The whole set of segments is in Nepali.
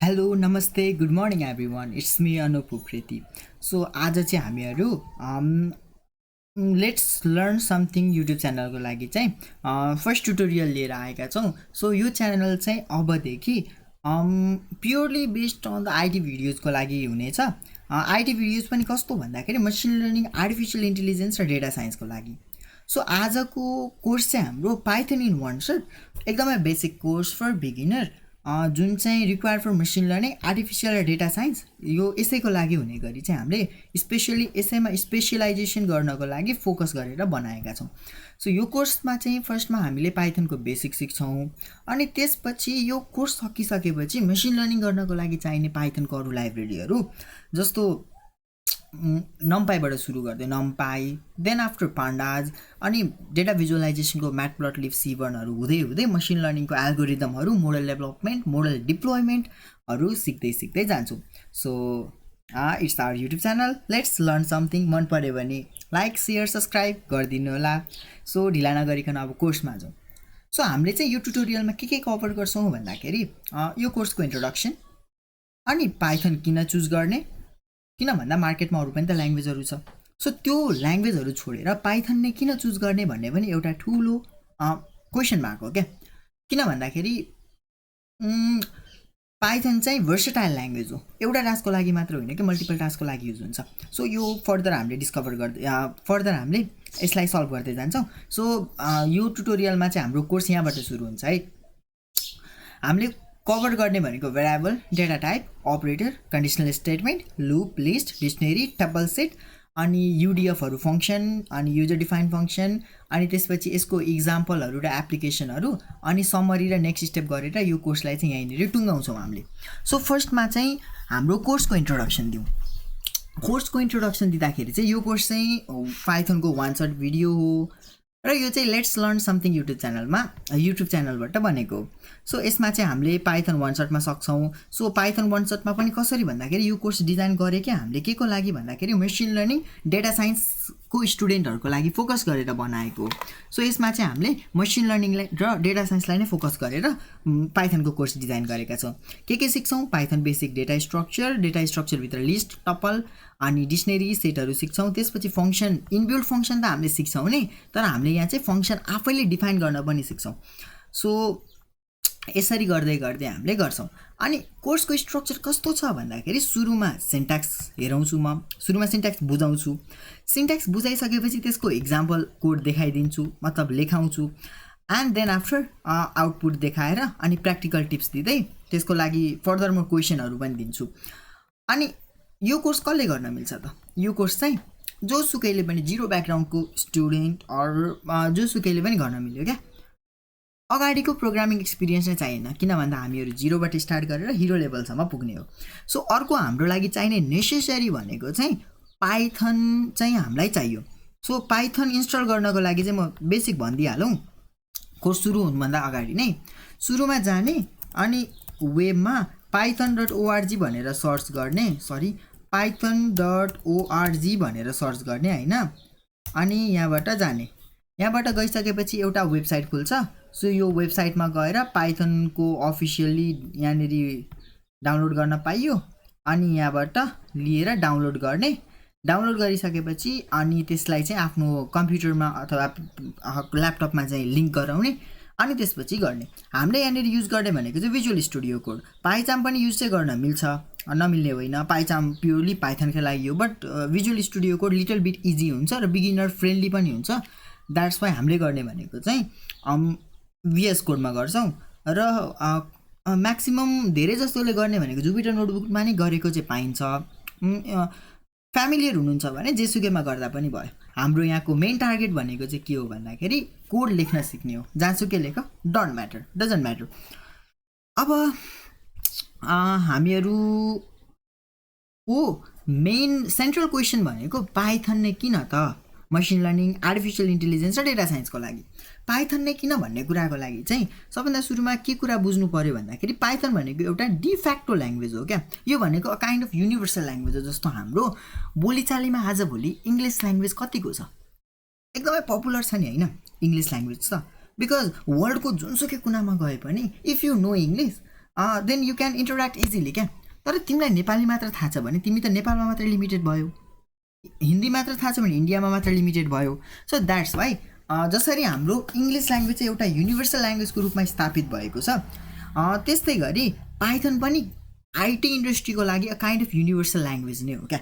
हेलो नमस्ते good morning everyone it's me Anup Upreti. So आज चाहिँ हामीहरू लेट्स लर्न समथिङ युट्युब च्यानलको लागि चाहिँ फर्स्ट ट्युटोरियल लिएर आएका छौँ। सो यो च्यानल चाहिँ अबदेखि purely based on the IT भिडियोजको लागि हुनेछ। आइटी भिडियोज पनि कस्तो भन्दाखेरि मसिन लर्निङ, आर्टिफिसियल इन्टेलिजेन्स र डेटा साइन्सको लागि। सो आजको कोर्स चाहिँ हाम्रो पाइथन इन वान सर्ट एकदमै बेसिक कोर्स फर बिगिनर, जुन चाहिँ require for machine learning, artificial र डेटा साइन्स, यो यसैको लागि हुने गरी चाहिँ हामीले स्पेसली यसैमा स्पेसलाइजेसन गर्नको लागि फोकस गरेर बनाएका छौँ। सो यो कोर्समा चाहिँ फर्स्टमा हामीले पाइथनको बेसिक सिक्छौँ, अनि त्यसपछि यो कोर्स सकिसकेपछि मसिन लर्निङ गर्नको लागि चाहिने पाइथनको अरू लाइब्रेरीहरू जस्तो नम्पाईबाट सुरु गर्दै नम्पाई, देन आफ्टर पान्डाज, अनि डेटा भिजुअलाइजेसनको म्याटप्लटलिब, सिबर्नहरू हुँदै हुँदै मसिन लर्निङको एल्गोरिदमहरू, मोडल डेभलपमेन्ट, मोडल डिप्लोइमेन्टहरू सिक्दै जान्छौँ। So it's our YouTube channel, let's learn something. मन पऱ्यो भने लाइक सेयर सब्सक्राइब गरिदिनु होला। सो ढिला नगरिकन अब कोर्समा जाउँ। सो हामीले चाहिँ यो ट्युटोरियलमा के कभर गर्छौँ भन्दाखेरि यो कोर्सको इन्ट्रोडक्सन, अनि पाइथन किन चुज गर्ने, किन भन्दा मार्केटमा अरू पनि त ल्याङ्ग्वेजहरू छ। सो त्यो ल्याङ्ग्वेजहरू छोडेर पाइथन नै किन चुज गर्ने भन्ने पनि एउटा ठुलो क्वेसन मार्क हो क्या। किन भन्दाखेरि पाइथन चाहिँ भर्सेटाइल ल्याङ्ग्वेज हो, एउटा टास्कको लागि मात्र होइन कि मल्टिपल टास्कको लागि युज हुन्छ। सो यो फर्दर हामीले डिस्कभर गर्दै हामीले यसलाई सल्भ गर्दै जान्छौँ। सो यो ट्युटोरियलमा चाहिँ हाम्रो कोर्स यहाँबाट सुरु हुन्छ है। हामीले कभर गर्ने भनेको variable, data type, operator, conditional statement, loop, list, dictionary, tuple set, अनि युडिएफहरू फङ्सन, अनि युजर डिफाइन फङ्सन, अनि त्यसपछि यसको इक्जाम्पलहरू र एप्लिकेसनहरू, अनि समरी र नेक्स्ट स्टेप गरेर यो कोर्सलाई चाहिँ यहीँनिर टुङ्गाउँछौँ हामीले। सो फर्स्टमा चाहिँ हाम्रो कोर्सको इन्ट्रोडक्सन दिउँ। कोर्सको इन्ट्रोडक्सन दिँदाखेरि चाहिँ यो कोर्स चाहिँ पाइथनको वान सर्ट भिडियो हो र यो चाहिँ लेट्स लर्न समथिङ युट्युब च्यानलबाट बनेको हो। सो यसमा चाहिँ हामीले पाइथन वान सर्टमा सक्छौँ। सो पाइथन वान सर्टमा पनि कसरी भन्दाखेरि यो कोर्स डिजाइन गरे कि हामीले के को लागि भन्दाखेरि मेसिन लर्निङ, डेटा साइन्सको स्टुडेन्टहरूको लागि फोकस गरेर बनाएको हो। सो यसमा चाहिँ हामीले मेसिन लर्निङलाई र डेटा साइन्सलाई नै फोकस गरेर पाइथनको कोर्स डिजाइन गरेका छौँ। के सिक्छौँ? पाइथन बेसिक, डेटा स्ट्रक्चरभित्र लिस्ट, टपल, अनि डिक्सनरी, सेटहरू सिक्छौँ। त्यसपछि फङ्सन, इनबिल्ट फङ्सन त हामीले सिक्छौँ नै, तर हामीले यहाँ चाहिँ फङ्सन आफैले डिफाइन गर्न पनि सिक्छौँ। सो यसरी गर्दै गर्दै हामीले गर्छौँ। अनि कोर्सको स्ट्रक्चर कस्तो छ भन्दाखेरि सुरुमा सिन्ट्याक्स हेराउँछु, म सुरुमा सिन्ट्याक्स बुझाउँछु। सिन्ट्याक्स बुझाइसकेपछि त्यसको इक्जाम्पल कोड देखाइदिन्छु, मतलब लेखाउँछु, एन्ड देन आफ्टर आउटपुट देखाएर अनि प्र्याक्टिकल टिप्स दिँदै त्यसको लागि फर्दर म क्वेसनहरू पनि दिन्छु। अनि यो कोर्स कसले गर्न मिल्छ त? यो कोर्स चाहिँ जोसुकैले पनि, जिरो ब्याकग्राउन्डको स्टुडेन्ट अर जोसुकैले पनि गर्न मिल्यो क्या। अगाडिको प्रोग्रामिङ एक्सपिरियन्स नै चाहिएन, किन भन्दा हामीहरू जिरोबाट स्टार्ट गरेर हिरो लेभलसम्म पुग्ने हो। सो अर्को हाम्रो लागि चाहिने नेसेसरी भनेको चाहिँ पाइथन चाहिँ हामीलाई चाहियो। सो पाइथन इन्स्टल गर्नको लागि चाहिँ म बेसिक भनिदिइहालौँ। कोर्स सुरु हुनुभन्दा अगाडि नै सुरुमा जाने, अनि वेबमा python.org भनेर सर्च गर्ने, python.org भनेर सर्च गर्ने होइन। अनि यहाँबाट जाने, यहाँबाट गइसकेपछि एउटा वेबसाइट खुल्छ। सो यो वेबसाइटमा गएर पाइथनको अफिसियल्ली यहाँनिर डाउनलोड गर्न पाइयो, अनि यहाँबाट लिएर डाउनलोड गर्ने। डाउनलोड गरिसकेपछि अनि त्यसलाई चाहिँ आफ्नो कम्प्युटरमा अथवा ल्यापटपमा चाहिँ लिङ्क गराउने, अनि त्यसपछि गर्ने। हामीले यहाँनिर युज गर्ने भनेको चाहिँ भिजुअल स्टुडियो कोड। पाइचाम पनि युज चाहिँ गर्न मिल्छ, नमिल्ने होइन। पाइचाम प्योरली पाइथनकै लागि हो, but visual studio code little beet easy हुन्छ र बिगिनर फ्रेन्डली पनि हुन्छ। द्याट्स वाइ हामीले गर्ने भनेको चाहिँ भिएस कोडमा गर्छौँ, र म्याक्सिमम् धेरै जस्तोले गर्ने भनेको जुपिटर नोटबुकमा नै गरेको चाहिँ पाइन्छ। फ्यामिलियर हुनुहुन्छ भने जेसुकैमा गर्दा पनि भयो। हाम्रो यहाँको मेन टार्गेट भनेको चाहिँ के हो भन्दाखेरि कोड लेख्न सिक्ने हो। जहाँसुकै लेख, डजन्ट म्याटर। अब हामीहरूको मेन सेन्ट्रल क्वेसन भनेको पाइथन नै किन त? मसिन लर्निङ, आर्टिफिसियल इन्टेलिजेन्स र डेटा साइन्सको लागि पाइथन नै किन भन्ने कुराको लागि चाहिँ सबभन्दा सुरुमा के कुरा बुझ्नु पऱ्यो भन्दाखेरि पाइथन भनेको एउटा डिफ्याक्टो ल्याङ्ग्वेज हो क्या। यो भनेको काइन्ड अफ युनिभर्सल ल्याङ्ग्वेज हो। जस्तो हाम्रो बोलीचालीमा आजभोलि इङ्ग्लिस ल्याङ्ग्वेज कतिको छ, एकदमै पपुलर छ नि होइन इङ्ग्लिस ल्याङ्ग्वेज त। बिकज वर्ल्डको जुनसुकै कुनामा गए पनि if you know English then you can interact easily क्या। तर तिमीलाई नेपाली मात्र थाहा छ भने तिमी त नेपालमा मात्र लिमिटेड भयो, हिन्दी मात्र थाहा छ भने इन्डियामा मात्र लिमिटेड भयो। सो द्याट्स वाइ जसरी हाम्रो इङ्ग्लिस ल्याङ्ग्वेज चाहिँ एउटा युनिभर्सल ल्याङ्ग्वेजको रूपमा स्थापित भएको छ, त्यस्तै गरी पाइथन पनि आइटी इन्डस्ट्रीको लागि a kind of universal language नै हो क्या।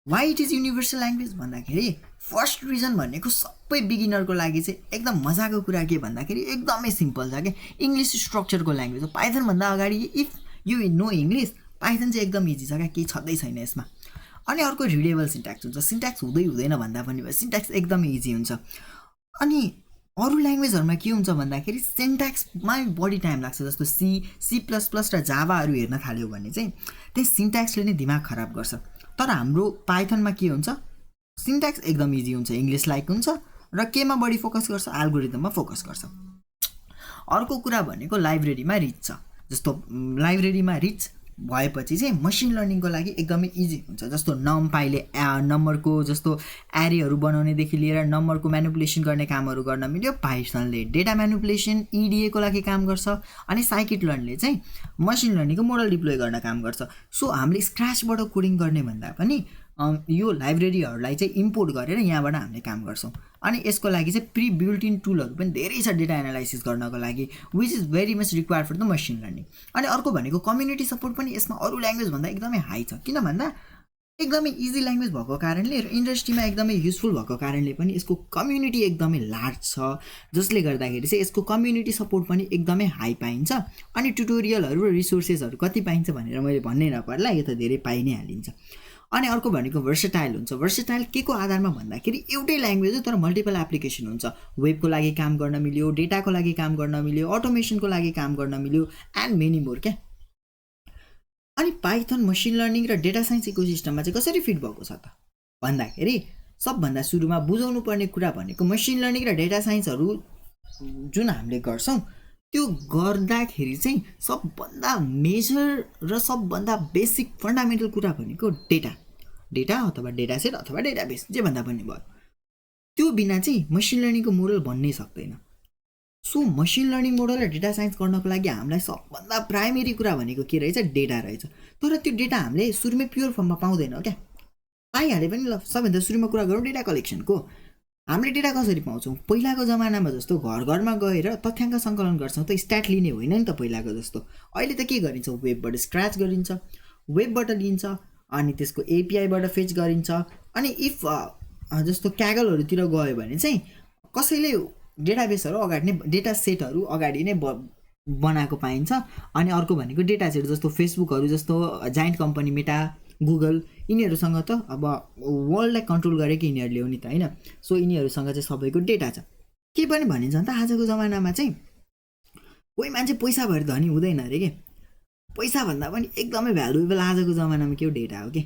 Why it is universal language भन्दाखेरि फर्स्ट रिजन भनेको सबै बिगिनरको लागि चाहिँ एकदम मजाको कुरा के भन्दाखेरि एकदमै सिम्पल छ क्या, इङ्ग्लिस स्ट्रक्चरको ल्याङ्ग्वेज हो। पाइथनभन्दा अगाडि if you know English, Python चाहिँ एकदम इजी छ क्या, केही छँदै छैन यसमा। अनि अर्को रिडेबल सिन्ट्याक्स हुन्छ, सिन्ट्याक्स हुँदैन भन्दा पनि भयो, सिन्ट्याक्स एकदमै इजी हुन्छ। अनि अरू ल्याङ्ग्वेजहरूमा के हुन्छ भन्दाखेरि सिन्ट्याक्समा बढी टाइम लाग्छ, जस्तो सी प्लस प्लस र जावाहरू हेर्न थाल्यो भने चाहिँ त्यही सिन्ट्याक्सले नै दिमाग खराब गर्छ। तर हाम्रो पाइथनमा के हुन्छ, सिन्ट्याक्स एकदम इजी हुन्छ, इङ्ग्लिस लाइक हुन्छ र केमा बढी फोकस गर्छ, एल्गोरिदममा फोकस गर्छ। अर्को कुरा भनेको लाइब्रेरीमा रिच छ, जस्तो लाइब्रेरीमा रिच भएपछि चाहिँ मसिन लर्निङको लागि एकदमै इजी हुन्छ। जस्तो नम्पाईले नम्बरको जस्तो एरेहरू बनाउनेदेखि लिएर नम्बरको म्यानिपुलेसन गर्ने कामहरू गर्न मिल्यो, पाइथनले डेटा म्यानिपुलेसन इडिएको लागि काम गर्छ, अनि साइकिट लर्नले चाहिँ मसिन लर्निङको मोडल डिप्लोय गर्न काम गर्छ। सो हामीले स्क्रैचबाट कोडिङ गर्ने भन्दा पनि यो लाइब्रेरीहरूलाई चाहिँ इम्पोर्ट गरेर यहाँबाट हामीले काम गर्छौँ। अनि यसको लागि चाहिँ प्री बिल्ट इन टुलहरू पनि धेरै छ डेटा एनालाइसिस गर्नको लागि, which is very much required for the machine learning. अनि अर्को भनेको कम्युनिटी सपोर्ट पनि यसमा अरू ल्याङ्ग्वेजभन्दा एकदमै हाई छ, किन भन्दा एकदमै इजी ल्याङ्ग्वेज भएको कारणले र इन्डस्ट्रीमा एकदमै युजफुल भएको कारणले पनि यसको कम्युनिटी एकदमै लार्ज छ, जसले गर्दाखेरि चाहिँ यसको कम्युनिटी सपोर्ट पनि एकदमै हाई पाइन्छ। अनि ट्युटोरियलहरू र रिसोर्सेसहरू कति पाइन्छ भनेर मैले भन्नै नपर्ला, यो त धेरै पाइ नै हालिन्छ। अनि अर्को भनेको भर्सेटाइल हुन्छ। भर्सेटाइल के को आधारमा भन्दाखेरि एउटै ल्याङ्ग्वेज हो तर मल्टिपल एप्लिकेसन हुन्छ, वेबको लागि काम गर्न मिल्यो, डेटाको लागि काम गर्न मिल्यो, अटोमेसनको लागि काम गर्न मिल्यो, एन्ड मेनी मोर क्या। अनि पाइथन मसिन लर्निङ र डेटा साइन्स इकोसिस्टममा चाहिँ कसरी फिट भएको छ त भन्दाखेरि सबभन्दा सुरुमा बुझाउनु पर्ने कुरा भनेको मसिन लर्निङ र डेटा साइन्सहरू जुन हामीले गर्छौँ त्यो गर्दाखेरि चाहिँ सबभन्दा मेजर र सबभन्दा बेसिक फन्डामेन्टल कुरा भनेको डेटा अथवा डेटा सेट अथवा डेटाबेस जे भन्दा पनि भयो। त्यो बिना चाहिँ मसिन लर्निङको मोडल बन्नै सक्दैन। सो मसिन लर्निङ मोडल र डेटा साइन्स गर्नको लागि हामीलाई सबभन्दा प्राइमेरी कुरा भनेको के रहेछ, डेटा रहेछ। तर त्यो डेटा हामीले सुरुमै प्योर फर्ममा पाउँदैनौँ क्या, पाइहाले पनि ल सबभन्दा सुरुमा कुरा गरौँ डेटा कलेक्सनको। हामीले डेटा कसरी पाउँछौँ, पहिलाको जमानामा जस्तो घर घरमा गएर तथ्याङ्क सङ्कलन गर्छौँ त, स्ट्याट लिने होइन नि त पहिलाको जस्तो। अहिले त के गरिन्छ, वेबबाट स्क्रैच गरिन्छ, वेबबाट लिन्छ, अनि त्यसको एपिआईबाट फेच गरिन्छ। अनि इफ जस्तो क्यागलहरूतिर गयो भने चाहिँ कसैले डेटाबेसहरू अगाडि नै डेटा सेटहरू अगाडि नै बनाएको पाइन्छ। अनि अर्को भनेको डेटा सेट जस्तो फेसबुकहरू जस्तो जाइन्ट कम्पनी मेटा, गुगल, यिनीहरूसँग त अब वर्ल्डलाई कन्ट्रोल गरेकै यिनीहरूले हो नि त होइन। सो यिनीहरूसँग चाहिँ सबैको डेटा छ। के पनि भनिन्छ नि त आजको जमानामा चाहिँ कोही मान्छे पैसा भएर धनी हुँदैन अरे के, पैसा भन्दा पनि एकदमै भ्यालुएबल आजको जमानामा के हो, डेटा हो कि।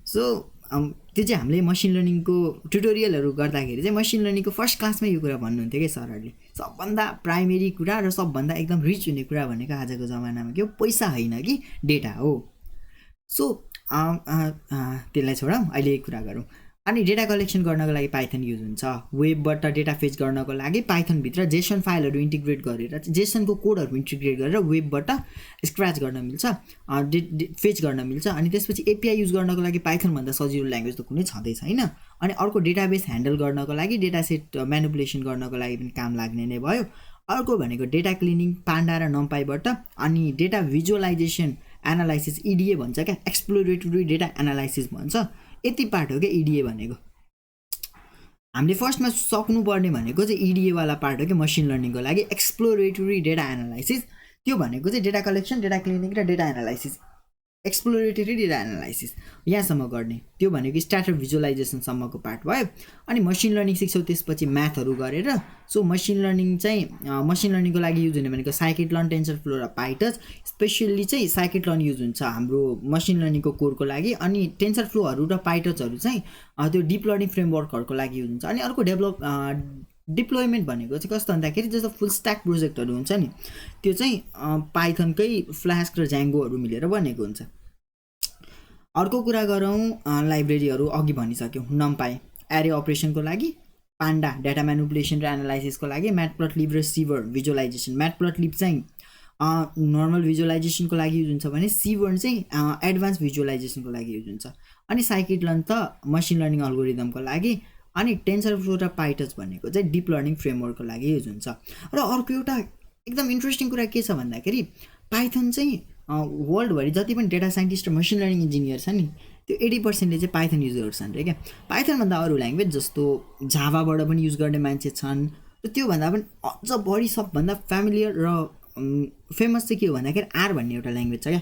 सो त्यो चाहिँ हामीले मसिन लर्निङको ट्युटोरियलहरू गर्दाखेरि चाहिँ मसिन लर्निङको फर्स्ट क्लासमै यो कुरा भन्नुहुन्थ्यो कि सरहरूले, सबभन्दा प्राइमेरी कुरा र सबभन्दा एकदम रिच हुने कुरा भनेको आजको जमानामा के हो, पैसा होइन कि डेटा हो। सो त्यसलाई छोडौँ, अहिले एक कुरा गरौँ। अनि डेटा कलेक्सन गर्नको लागि पाइथन युज हुन्छ, वेबबाट डेटा फेच गर्नको लागि पाइथनभित्र जेसन फाइलहरू इन्टिग्रेट गरेर जेसनको कोडहरू इन्टिग्रेट गरेर वेबबाट स्क्रैच गर्न मिल्छ, फेच गर्न मिल्छ। अनि त्यसपछि एपिआई युज गर्नको लागि पाइथनभन्दा सजिलो ल्याङ्ग्वेज त कुनै छँदै छैन। अनि अर्को डेटाबेस ह्यान्डल गर्नको लागि डेटा सेट म्यानिपुलेसन गर्नको लागि पनि काम लाग्ने नै भयो। अर्को भनेको डेटा क्लिनिङ पान्डा र नम्पाईबाट, अनि डेटा भिजुअलाइजेसन एनालाइसिस इडिए भन्छ क्या, एक्सप्लोरेटरी डेटा एनालाइसिस भन्छ। यति पार्ट हो क्या इडिए भनेको। हामीले फर्स्टमा सक्नुपर्ने भनेको चाहिँ इडिएवाला पार्ट हो कि मसिन लर्निङको लागि एक्सप्लोरेटरी डेटा एनालाइसिस। त्यो भनेको चाहिँ डेटा कलेक्सन, डेटा क्लिनिङ र data analysis, exploratory data analysis यहाँसम्म गर्ने, त्यो भनेको स्ट्याटर भिजुअलाइजेसनसम्मको पार्ट भयो। अनि मसिन लर्निङ सिक्छौँ त्यसपछि म्याथहरू गरेर। सो मसिन लर्निङ चाहिँ मसिन लर्निङको लागि युज हुने भनेको साइकिट लर्न, टेन्सर फ्लो र पाइटर्च। स्पेसल्ली चाहिँ साइकिट लर्न युज हुन्छ हाम्रो मसिन लर्निङको कोरको लागि। अनि टेन्सर फ्लोहरू र पाइटर्चहरू चाहिँ त्यो डिप लर्निङ फ्रेमवर्कहरूको लागि युज हुन्छ। अनि अर्को डिप्लोयमेन्ट भनेको चाहिँ कस्तो भन्दाखेरि जस्तो फुल स्ट्याक प्रोजेक्टहरू हुन्छ नि, त्यो चाहिँ पाइथनकै फ्लास्क र ज्याङ्गोहरू मिलेर बनेको हुन्छ। अर्को कुरा गरौँ लाइब्रेरीहरू, अघि भनिसक्यौँ नम्पाई एरे अपरेसनको लागि, पान्डा डेटा म्यानिपुलेसन र एनालाइसिसको लागि, म्याटप्लटलिब र सिभर भिजुअलाइजेसन। म्याटप्लटलिब चाहिँ नर्मल भिजुअलाइजेसनको लागि युज हुन्छ भने C1 चाहिँ एडभान्स भिजुअलाइजेसनको लागि युज हुन्छ अनि scikit-learn त मसिन लर्निङ अल्गोरिदमको लागि अनि टेन्सरफ्लो र पाइटर्च भनेको चाहिँ डिप लर्निङ फ्रेमवर्कको लागि युज हुन्छ र अर्को एउटा एकदम इन्ट्रेस्टिङ कुरा के छ भन्दाखेरि पाइथन चाहिँ वर्ल्डभरि जति पनि डेटा साइन्टिस्ट र मसिन लर्निङ इन्जिनियर छ नि त्यो 80%ले चाहिँ पाइथन युज गर्छन् रे क्या पाइथनभन्दा अरू ल्याङ्ग्वेज जस्तो जाभाबाट पनि युज गर्ने मान्छे छन् र त्योभन्दा पनि अझ बढी सबभन्दा फ्यामिलियर र फेमस चाहिँ के हो भन्दाखेरि आर भन्ने एउटा ल्याङ्ग्वेज छ क्या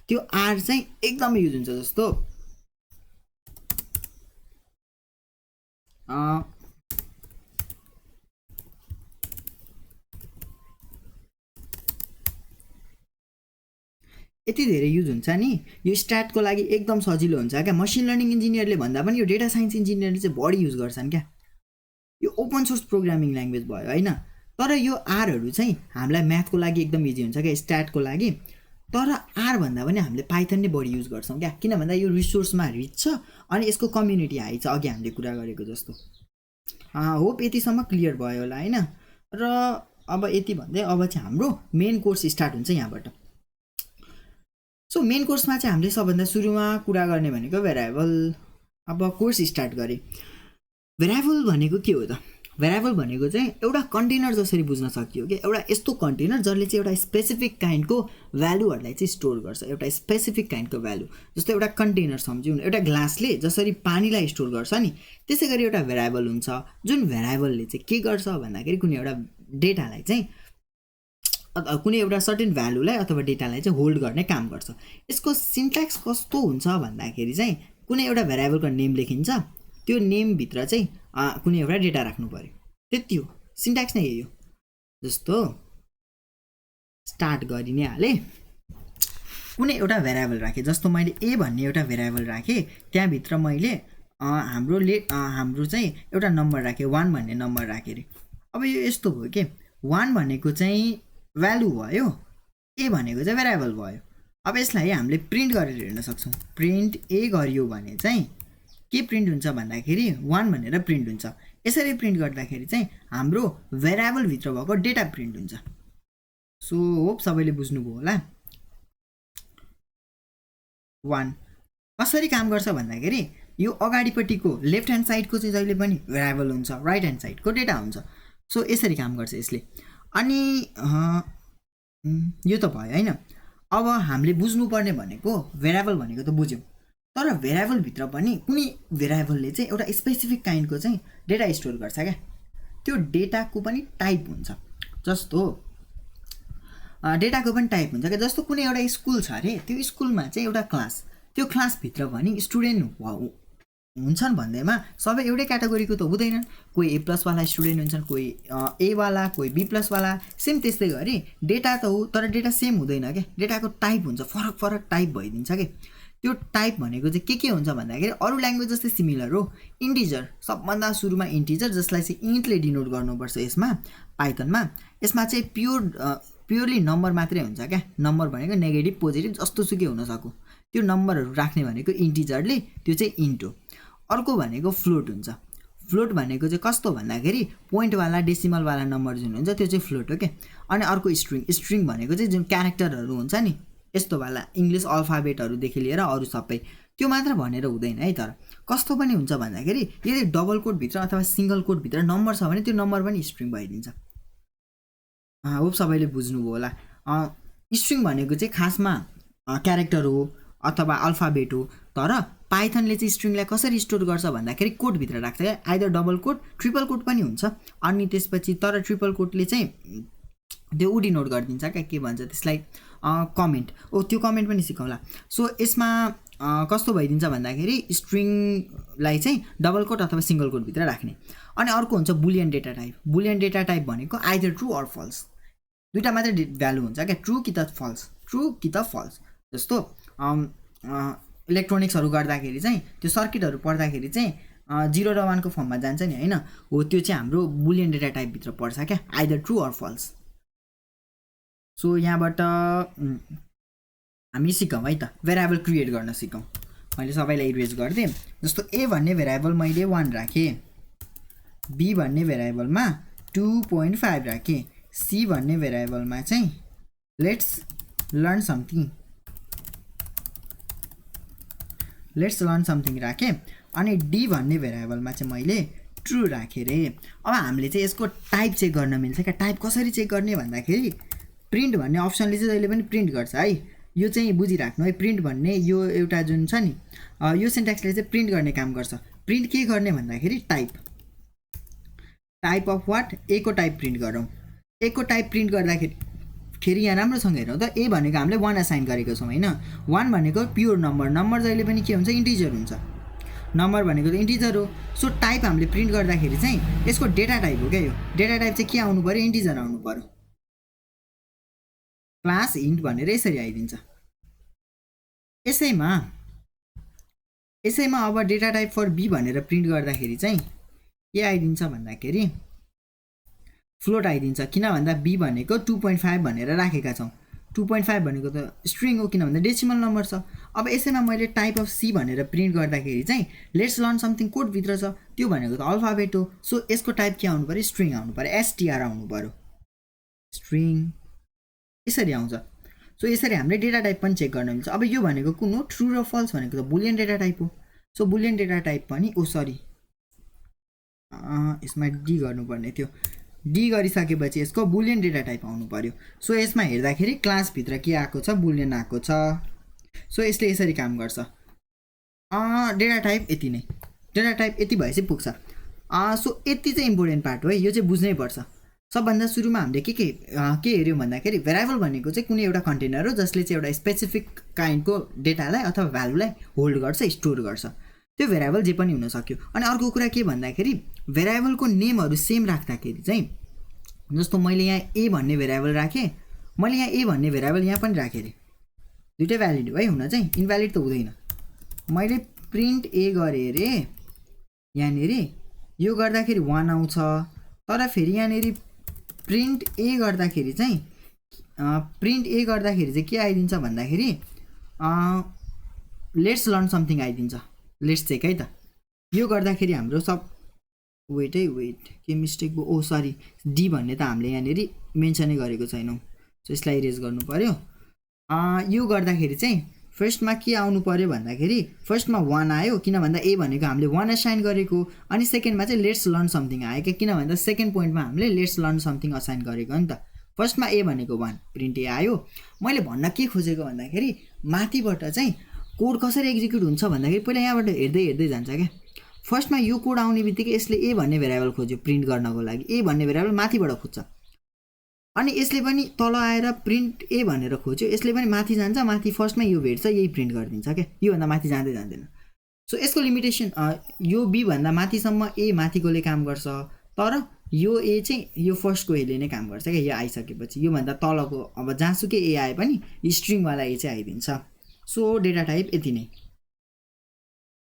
त्यो आर चाहिँ एकदमै युज हुन्छ जस्तो यति धेरै युज हुन्छ नि यो स्ट्याटको लागि एकदम सजिलो हुन्छ क्या मसिन लर्निङ इन्जिनियरले भन्दा पनि यो डेटा साइन्स इन्जिनियरले चाहिँ बढी युज गर्छन् क्या यो ओपन सोर्स प्रोग्रामिङ ल्याङ्ग्वेज भयो होइन तर यो आरहरू चाहिँ हामीलाई म्याथको लागि एकदम इजी हुन्छ क्या स्ट्याटको लागि तर आर भन्दा पनि हामीले पाइथन नै बढी युज गर्छौँ क्या किन भन्दा यो रिसोर्समा रिच छ अनि यसको कम्युनिटी हाई छ अघि हामीले कुरा गरेको जस्तो होप यतिसम्म क्लियर भयो होला होइन र अब यति भन्दै अब चाहिँ हाम्रो मेन कोर्स स्टार्ट हुन्छ यहाँबाट सो मेन कोर्समा चाहिँ हामीले सबभन्दा सुरुमा कुरा गर्ने भनेको भेरिएबल अब कोर्स स्टार्ट गरेँ भेरिएबल भनेको के हो त भेरिएबल भनेको चाहिँ एउटा कन्टेनर जसरी बुझ्न सकियो कि एउटा यस्तो कन्टेनर जसले चाहिँ एउटा स्पेसिफिक काइन्डको भ्यालुहरूलाई चाहिँ स्टोर गर्छ एउटा स्पेसिफिक काइन्डको भ्यालु जस्तो एउटा कन्टेनर सम्झौँ एउटा ग्लासले जसरी पानीलाई स्टोर गर्छ नि त्यसै गरी एउटा भेरिएबल हुन्छ जुन भेरिएबलले चाहिँ के गर्छ भन्दाखेरि कुनै एउटा डेटालाई चाहिँ कुनै एउटा सर्टेन भ्यालुलाई अथवा डेटालाई चाहिँ होल्ड गर्ने काम गर्छ यसको सिन्ट्याक्स कस्तो हुन्छ भन्दाखेरि चाहिँ कुनै एउटा भेरिएबलको नेम लेखिन्छ त्यो नेमभित्र चाहिँ कुनै एउटा डेटा राख्नु पर्यो त्यति हो सिन्ट्याक्स नै यही हो जस्तो स्टार्ट गरि नै हालेँ कुनै एउटा भेरिएबल राखेँ जस्तो मैले ए भन्ने एउटा भेरिएबल राखेँ त्यहाँभित्र मैले हाम्रो चाहिँ एउटा नम्बर राखेँ 1 भन्ने नम्बर राखेँ अरे अब यो यस्तो भयो कि 1 भनेको चाहिँ भ्यालु भयो ए भनेको चाहिँ भेरिएबल भयो अब यसलाई हामीले प्रिन्ट गरेर हेर्न सक्छौँ प्रिन्ट ए गरियो भने चाहिँ के प्रिन्ट हुन्छ भन्दाखेरि 1 भनेर प्रिन्ट हुन्छ यसरी प्रिन्ट गर्दाखेरि चाहिँ हाम्रो भेरिएबलभित्र भएको डेटा प्रिन्ट हुन्छ सो होप सबैले बुझ्नुभयो होला 1 कसरी काम गर्छ भन्दाखेरि यो अगाडिपट्टिको लेफ्ट ह्यान्ड साइडको चाहिँ जहिले पनि भेरिएबल हुन्छ राइट ह्यान्ड साइडको डेटा हुन्छ सो यसरी काम गर्छ यसले अनि यो त भयो होइन अब हामीले बुझ्नुपर्ने भनेको भेरिएबल भनेको त बुझ्यौँ तर भेरिएबलभित्र पनि कुनै भेरिएबलले चाहिँ एउटा स्पेसिफिक काइन्डको चाहिँ डेटा स्टोर गर्छ क्या त्यो डेटाको पनि टाइप हुन्छ जस्तो डेटाको पनि टाइप हुन्छ क्या जस्तो कुनै एउटा स्कुल छ अरे त्यो स्कुलमा चाहिँ एउटा क्लास त्यो क्लासभित्र पनि स्टुडेन्ट हुन्छन् भन्दैमा सबै एउटै क्याटेगोरीको त हुँदैनन् कोही A+ वाला स्टुडेन्ट हुन्छन् कोही A वाला कोही B+ वाला सेम त्यस्तै गरी डेटा त हो तर डेटा सेम हुँदैन क्या डेटाको टाइप हुन्छ फरक फरक टाइप भइदिन्छ कि त्यो टाइप भनेको चाहिँ के हुन्छ भन्दाखेरि अरू ल्याङ्ग्वेज जस्तै सिमिलर हो इन्टिजर सबभन्दा सुरुमा इन्टिजर जसलाई चाहिँ इन्टले डिनोट गर्नुपर्छ यसमा पाइथनमा यसमा चाहिँ प्योरली नम्बर मात्रै हुन्छ क्या नम्बर भनेको नेगेटिभ पोजिटिभ जस्तो सुकै हुन सक्यो त्यो नम्बरहरू राख्ने भनेको इन्टिजरले त्यो चाहिँ इन्ट हो अर्को भनेको फ्लोट हुन्छ फ्लोट भनेको चाहिँ कस्तो भन्दाखेरि पोइन्टवाला डेसिमलवाला नम्बर जुन हुन्छ त्यो चाहिँ फ्लोट हो क्या अनि अर्को स्ट्रिङ भनेको चाहिँ जुन क्यारेक्टरहरू हुन्छ नि यस्तोवाला इङ्ग्लिस अल्फाबेटहरूदेखि लिएर अरू सबै त्यो मात्र भनेर हुँदैन है तर कस्तो पनि हुन्छ भन्दाखेरि यदि डबल कोटभित्र अथवा सिङ्गल कोटभित्र नम्बर छ भने त्यो नम्बर पनि स्ट्रिङ भइदिन्छ होप सबैले बुझ्नुभयो होला स्ट्रिङ भनेको चाहिँ खासमा क्यारेक्टर हो अथवा अल्फाबेट हो तर पाइथनले चाहिँ स्ट्रिङलाई कसरी स्टोर गर्छ भन्दाखेरि कोडभित्र राख्छ क्या either double quote triple code पनि हुन्छ अनि त्यसपछि तर ट्रिपल कोडले चाहिँ त्यो डिनोट गरिदिन्छ क्या के भन्छ त्यसलाई कमेन्ट त्यो कमेन्ट पनि सिकाउला सो यसमा कस्तो भइदिन्छ भन्दाखेरि स्ट्रिङलाई चाहिँ डबल कोड अथवा सिङ्गल कोडभित्र राख्ने अनि अर्को हुन्छ बुलियन डेटा टाइप भनेको आइदर ट्रु अर फल्स दुईवटा मात्रै भ्यालु हुन्छ क्या ट्रु कि त फल्स जस्तो इलेक्ट्रोनिक्सहरू गर्दाखेरि चाहिँ त्यो सर्किटहरू पढ्दाखेरि चाहिँ 0 र 1 को फर्ममा जान्छ नि होइन हो त्यो चाहिँ हाम्रो बुलियन डेटा टाइपभित्र पर्छ क्या either true or false so यहाँबाट हामी सिकौँ है त भेरिएबल क्रिएट गर्न सिकौँ मैले सबैलाई इरेज गरिदिएँ जस्तो ए भन्ने भेरिएबल मैले 1 राखेँ बी भन्ने भेरिएबलमा 2.5 राखेँ सी भन्ने भेरिएबलमा चाहिँ लेट्स लर्न समथिङ राखेँ अनि डी भन्ने भेरिएबलमा चाहिँ मैले ट्रु राखेँ रे। अब हामीले चाहिँ यसको टाइप चेक गर्न मिल्छ क्या। टाइप कसरी चेक गर्ने भन्दाखेरि प्रिन्ट भन्ने अप्सनले चाहिँ जहिले पनि प्रिन्ट गर्छ है। यो चाहिँ बुझिराख्नु है, प्रिन्ट भन्ने यो एउटा जुन छ नि यो सिन्ट्याक्सले चाहिँ प्रिन्ट गर्ने काम गर्छ। प्रिन्ट के गर्ने भन्दाखेरि टाइप अफ वाट, ए को टाइप प्रिन्ट गरौँ। ए को टाइप प्रिन्ट गर्दाखेरि यहाँ राम्रोसँग हेरौँ त, ए भनेको हामीले 1 असाइन गरेको छौँ होइन। 1 भनेको प्योर नम्बर जहिले पनि के हुन्छ, इन्टिजर हुन्छ। नम्बर भनेको त इन्टिजर हो। सो टाइप हामीले प्रिन्ट गर्दाखेरि चाहिँ यसको डेटा टाइप हो क्या। यो डेटा टाइप चाहिँ के आउनु पर्यो, इन्टिजर आउनु पर्यो। क्लास इन्ट भनेर यसरी आइदिन्छ। यसैमा अब डेटा टाइप फर बी भनेर प्रिन्ट गर्दाखेरि चाहिँ के आइदिन्छ भन्दाखेरि फ्लोट आइदिन्छ। किन भन्दा बी भनेको 2.5 भनेर राखेका छौँ। 2.5 भनेको त स्ट्रिङ हो, किन भन्दा डेसिमल नम्बर छ। अब यसैमा मैले टाइप अफ सी भनेर प्रिन्ट गर्दाखेरि चाहिँ लेट्स लर्न समथिङ कोडभित्र छ, त्यो भनेको त अल्फाबेट हो। सो यसको टाइप के आउनु पर्यो, स्ट्रिङ आउनु पर्यो, एसटीआर आउनु पर्यो, स्ट्रिङ यसरी आउँछ। सो यसरी हामीले डेटा टाइप पनि चेक गर्न मिल्छ। अब यो भनेको कुन हो, ट्रु र फल्स भनेको त बुलियन डेटा टाइप हो। सो बुलियन डेटा टाइप पनि यसमा डी गर्नुपर्ने थियो। डी गरिसकेपछि यसको बुलियन डेटा टाइप आउनु पर्यो। सो यसमा हेर्दाखेरि क्लासभित्र के आएको छ, बुलियन आएको छ। सो यसले यसरी काम गर्छ। डेटा टाइप यति नै, डेटा टाइप यति भएपछि पुग्छ। सो यति चाहिँ इम्पोर्टेन्ट पार्ट हो है, यो चाहिँ बुझ्नै पर्छ। सबभन्दा सुरुमा हामीले के हेऱ्यौँ भन्दाखेरि भेरिएबल भनेको चाहिँ कुनै एउटा कन्टेनर हो जसले चाहिँ एउटा स्पेसिफिक काइन्डको डेटालाई अथवा भ्यालुलाई होल्ड गर्छ, स्टोर गर्छ। त्यो भेरिएबल जे पनि हुन सक्यो। अनि अर्को कुरा के भन्दाखेरि भेरिएबलको नेमहरू सेम राख्दाखेरि चाहिँ, जस्तो मैले यहाँ ए भन्ने भेरिएबल राखेँ, मैले यहाँ ए भन्ने भेरिएबल यहाँ पनि राखेँ अरे, दुइटै भ्यालिड हो है, हुन चाहिँ इन्भ्यालिड त हुँदैन। मैले प्रिन्ट ए गरेँ अरे यहाँनिर, यो गर्दाखेरि 1 आउँछ। तर फेरि यहाँनिर प्रिन्ट ए गर्दाखेरि चाहिँ के आइदिन्छ भन्दाखेरि लेट्स लर्न समथिङ आइदिन्छ। लेट्स चेक है त, यो गर्दाखेरि हाम्रो सब वेट के मिस्टेक भयो, ओ सरी, डी भन्ने त हामीले यहाँनिर मेन्सनै गरेको छैनौँ। सो यसलाई इरेज गर्नु पर्यो। यो गर्दाखेरि चाहिँ फर्स्टमा के आउनु पर्यो भन्दाखेरि फर्स्टमा 1 आयो, किन भन्दा ए भनेको हामीले 1 असाइन गरेको। अनि सेकेन्डमा चाहिँ लेट्स लर्न समथिङ आयो क्या, किन भन्दा सेकेन्ड पोइन्टमा हामीले लेट्स लर्न समथिङ असाइन गरेको हो नि त। फर्स्टमा ए भनेको 1, प्रिन्ट ए आयो। मैले भन्न के खोजेको भन्दाखेरि माथिबाट चाहिँ कोड कसरी एक्जिक्युट हुन्छ भन्दाखेरि पहिला यहाँबाट हेर्दै जान्छ क्या। फर्स्टमा यो कोड आउने बित्तिकै यसले ए भन्ने भेरिएबल खोज्यो प्रिन्ट गर्नको लागि, ए भन्ने भेरिएबल माथिबाट खोज्छ। अनि यसले पनि तल आएर प्रिन्ट ए भनेर खोज्यो, यसले पनि माथि जान्छ, माथि फर्स्टमा यो भेट्छ, यही प्रिन्ट गरिदिन्छ क्या, योभन्दा माथि जाँदैन। सो यसको लिमिटेसन यो बी भन्दा माथिसम्म ए माथिकोले काम गर्छ, तर यो ए चाहिँ यो फर्स्टको एले नै काम गर्छ क्या। यो आइसकेपछि योभन्दा तलको अब जहाँसुकै ए आए पनि स्ट्रिङवाला ए चाहिँ आइदिन्छ। सो डेटा टाइप यति नै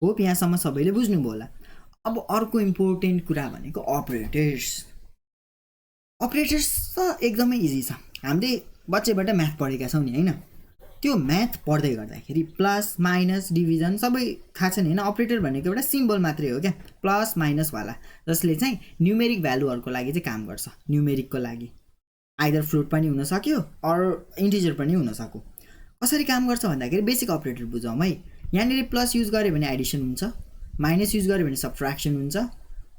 होप यहाँसम्म सबैले बुझ्नुभयो होला। अब अर्को इम्पोर्टेन्ट कुरा भनेको अपरेटर्स त एकदमै इजी छ। हामीले बच्चैबाट म्याथ पढेका छौँ नि होइन, त्यो म्याथ पढ्दै गर्दाखेरि प्लस माइनस डिभिजन सबै थाहा छ नि होइन। अपरेटर भनेको एउटा सिम्बल मात्रै हो क्या, प्लस माइनसवाला, जसले चाहिँ न्युमेरिक भ्यालुहरूको लागि चाहिँ काम गर्छ। न्युमेरिकको लागि आइदर फ्लोट पनि हुन सक्यो अर इन्टिजर पनि हुन सक्यो। कसरी काम गर्छ भन्दाखेरि बेसिक अपरेटर बुझौँ है। यहाँनिर प्लस युज गऱ्यो भने एडिसन हुन्छ, माइनस युज गऱ्यो भने सब्ट्र्याक्सन हुन्छ,